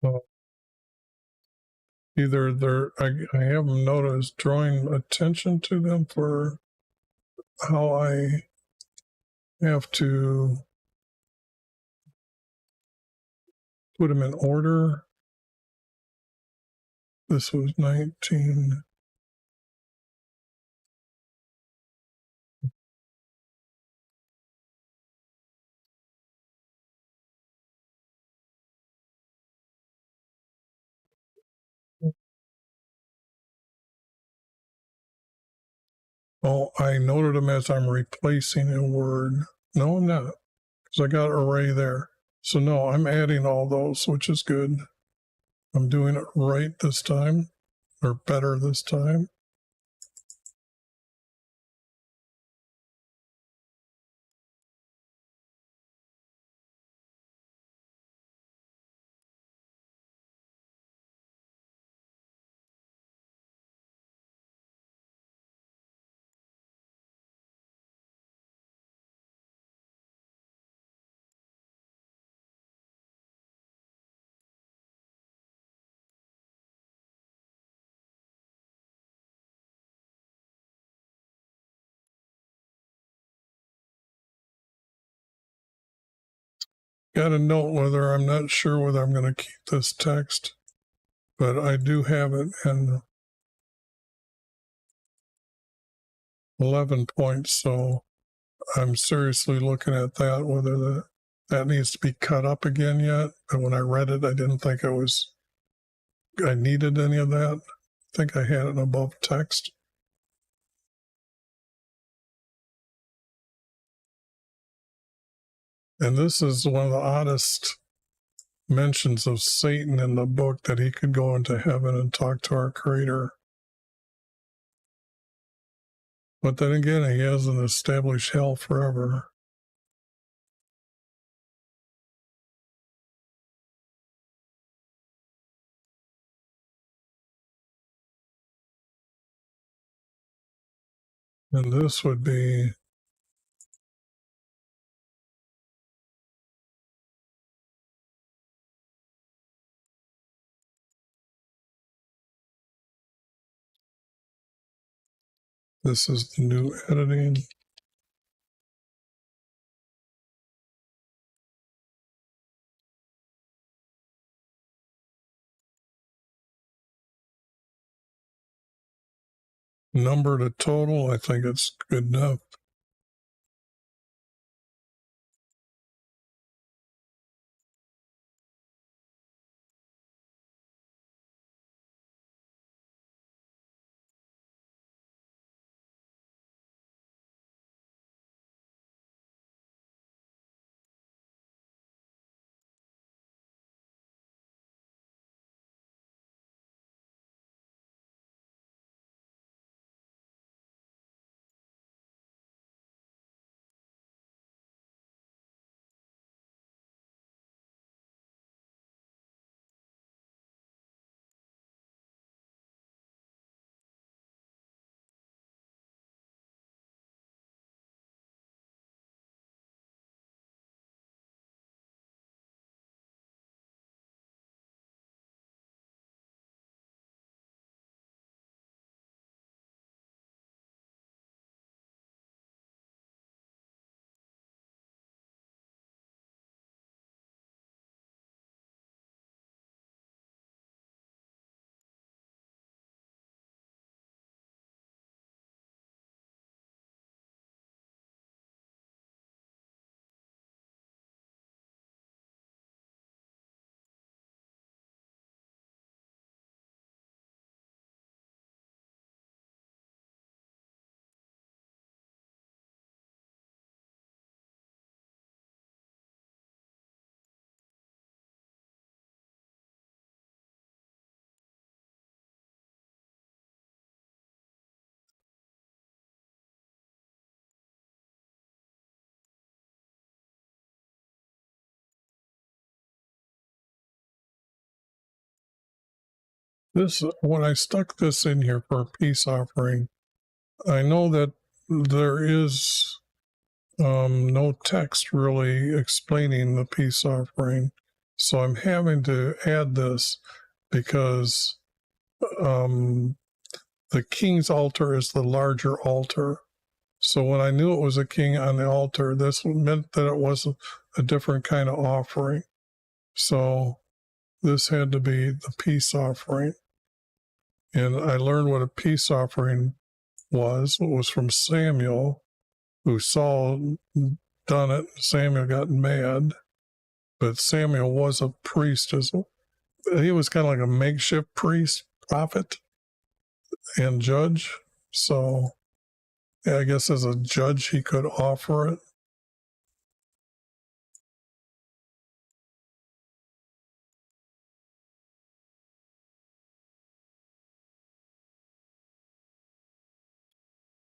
uh, either I have them noticed drawing attention to them for how I have to put them in order. This was 19. Oh, I noted them as I'm replacing a word. No, I'm not, because I got array there. So no, I'm adding all those, which is good. I'm doing it right this time, or better this time. Got a note whether I'm not sure whether I'm going to keep this text, but I do have it in 11 points, so I'm seriously looking at that, whether that needs to be cut up again yet. But when I read it, I didn't think I needed any of that. I think I had it above text. And this is one of the oddest mentions of Satan in the book, that he could go into heaven and talk to our Creator. But then again, he hasn't established hell forever. And this would be this is the new editing. Number to total, I think it's good enough. This, when I stuck this in here for a peace offering, I know that there is no text really explaining the peace offering. So I'm having to add this because the king's altar is the larger altar. So when I knew it was a king on the altar, this meant that it was a different kind of offering. So this had to be the peace offering. And I learned what a peace offering was. It was from Samuel, who Saul done it. Samuel got mad, but Samuel was a priest. He was kind of like a makeshift priest, prophet, and judge. So yeah, I guess as a judge, he could offer it.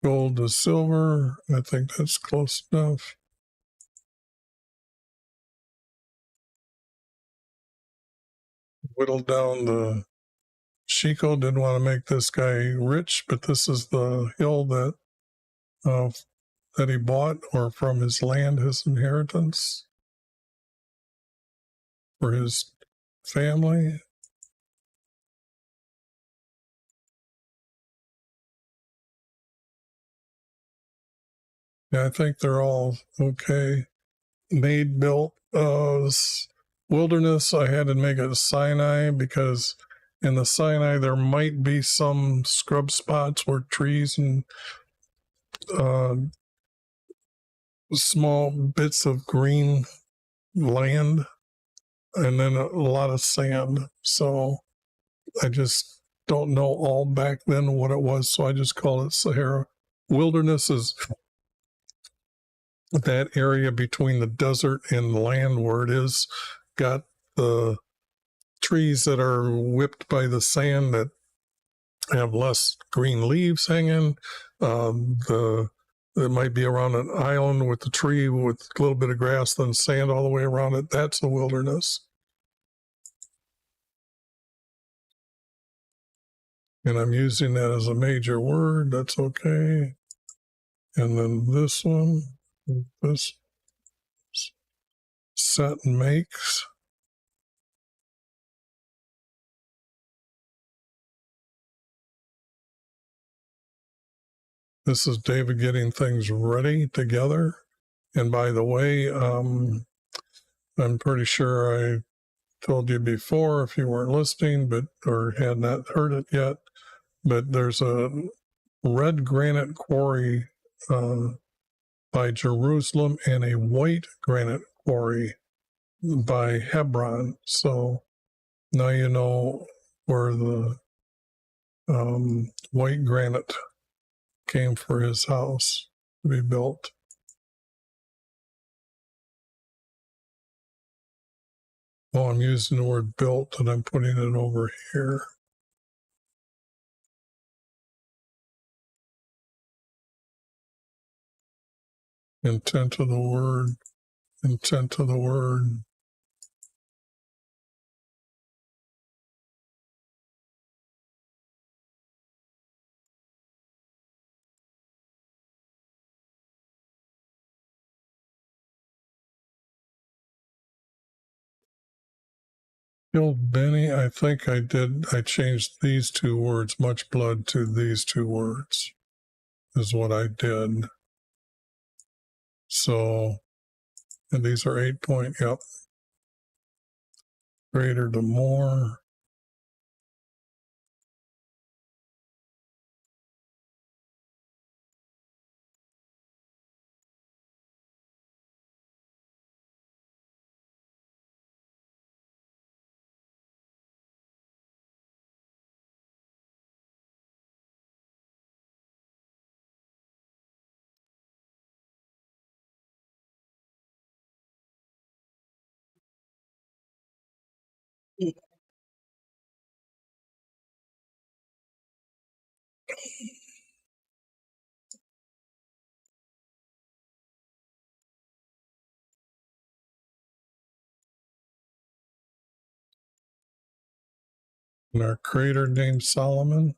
Gold to silver, I think that's close enough. Whittle down the Chico, didn't want to make this guy rich, but this is the hill that that he bought, or from his land, his inheritance for his family. Yeah, I think they're all okay. Made, built. Wilderness, I had to make it Sinai because in the Sinai there might be some scrub spots where trees and uh, small bits of green land, and then a lot of sand. So I just don't know all back then what it was. So I just call it Sahara. Wilderness is that area between the desert and the land where it is got the trees that are whipped by the sand that have less green leaves hanging. It might be around an island with the tree with a little bit of grass, then sand all the way around it. That's a wilderness. And I'm using that as a major word. That's okay. And then this one, this set and makes. This is David getting things ready together. And by the way, I'm pretty sure I told you before if you weren't listening, but or had not heard it yet. But there's a red granite quarry by Jerusalem and a white granite quarry by Hebron. So now you know where the white granite came for his house to be built. Oh, I'm using the word built and I'm putting it over here. Intent of the word, intent of the word. Killed Benny, I think I did. I changed these two words, much blood, to these two words, is what I did. So, and these are 8 point, yep. Greater to more. And our creator named Solomon.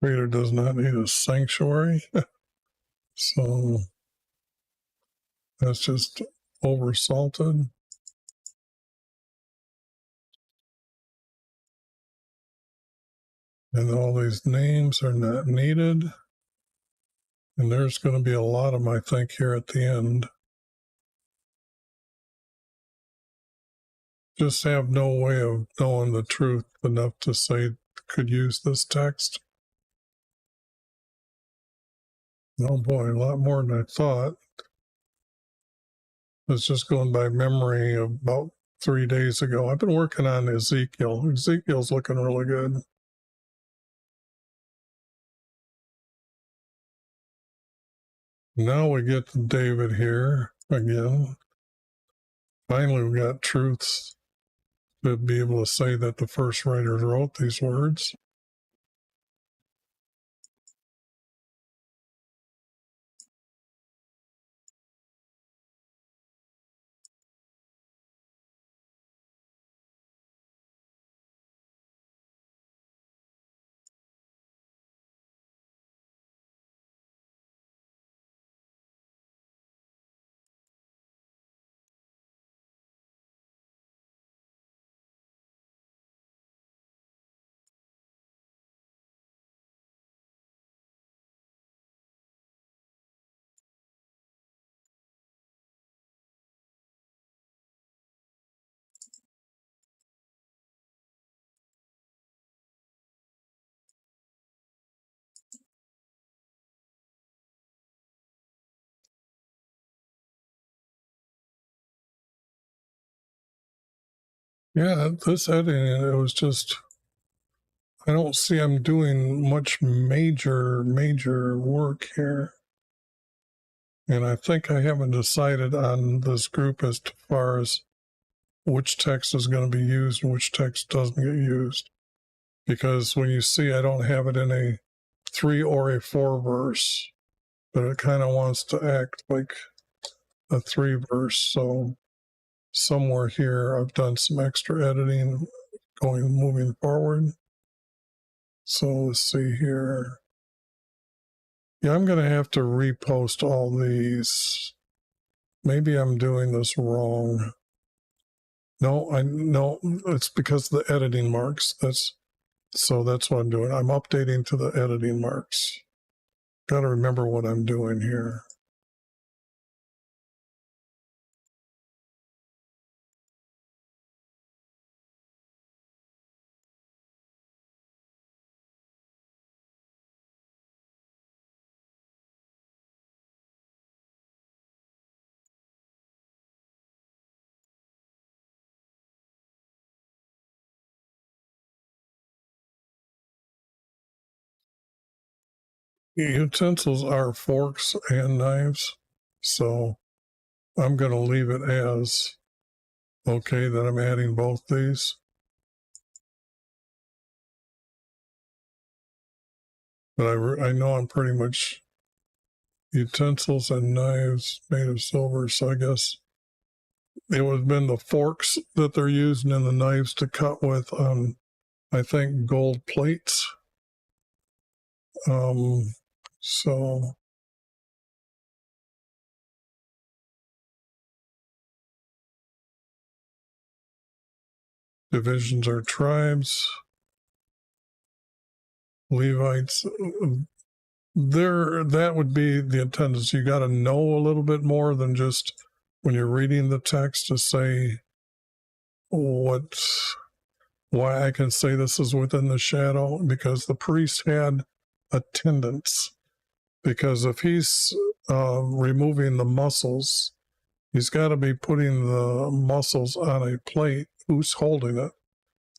Creator does not need a sanctuary. So that's just over salted. And all these names are not needed. And there's going to be a lot of them, I think, here at the end. Just have no way of knowing the truth enough to say could use this text. Oh boy, a lot more than I thought. It's just going by memory of about 3 days ago. I've been working on Ezekiel. Ezekiel's looking really good. Now we get to David here again. Finally, we got truths to be able to say that the first writers wrote these words. Yeah, this editing, it was just, I don't see I'm doing much major work here. And I think I haven't decided on this group as far as which text is going to be used and which text doesn't get used. Because when you see, I don't have it in a 3 or a 4 verse, but it kind of wants to act like a 3 verse. So somewhere here, I've done some extra editing moving forward. So let's see here. Yeah, I'm going to have to repost all these. Maybe I'm doing this wrong. No, it's because of the editing marks. So that's what I'm doing. I'm updating to the editing marks. Got to remember what I'm doing here. Utensils are forks and knives, so I'm going to leave it as okay that I'm adding both these. But I know I'm pretty much utensils and knives made of silver, so I guess it would have been the forks that they're using and the knives to cut with, I think, gold plates. So divisions are tribes. Levites, that would be the attendance. You got to know a little bit more than just when you're reading the text to say why I can say this is within the shadow, because the priest had attendance. Because if he's removing the muscles, he's got to be putting the muscles on a plate. Who's holding it?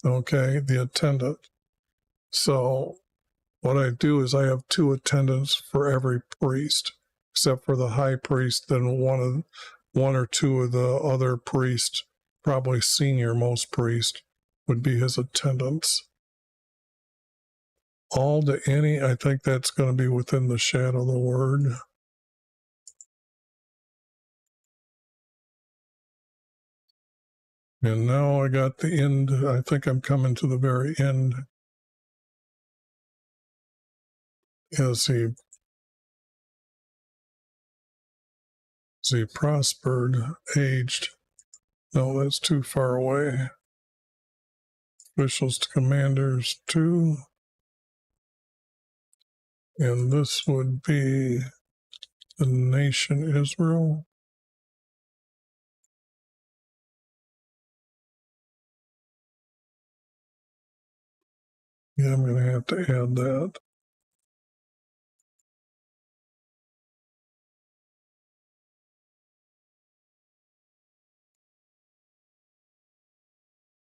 okay, the attendant. So what I do is I have 2 attendants for every priest, except for the high priest. Then one or two of the other priests, probably senior most priest, would be his attendants. All to any, I think that's going to be within the shadow of the word. And now I got the end. I think I'm coming to the very end. As he prospered, aged. No, that's too far away. Officials to commanders 2. And this would be the nation Israel. Yeah, I'm going to have to add that.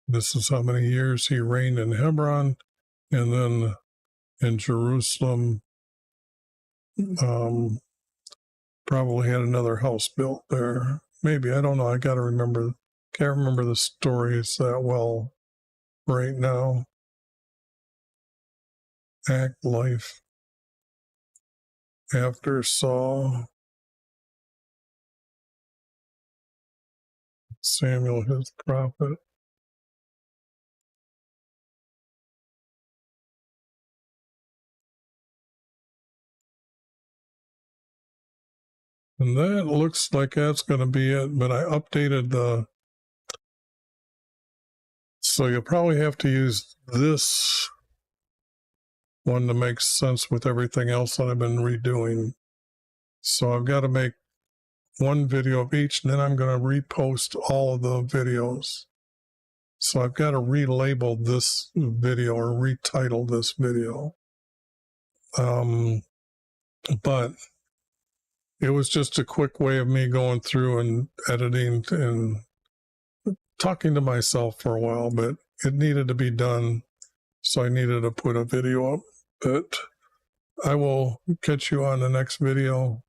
This is how many years he reigned in Hebron, and then in Jerusalem, probably had another house built there. Maybe, I don't know. I got to remember. Can't remember the stories that well right now. Act life after Saul, Samuel his prophet. And that looks like that's going to be it, but I updated the, so you'll probably have to use this one to make sense with everything else that I've been redoing. So I've got to make one video of each, and then I'm going to repost all of the videos. So I've got to relabel this video or retitle this video. But it was just a quick way of me going through and editing and talking to myself for a while, but it needed to be done. So I needed to put a video up. But I will catch you on the next video.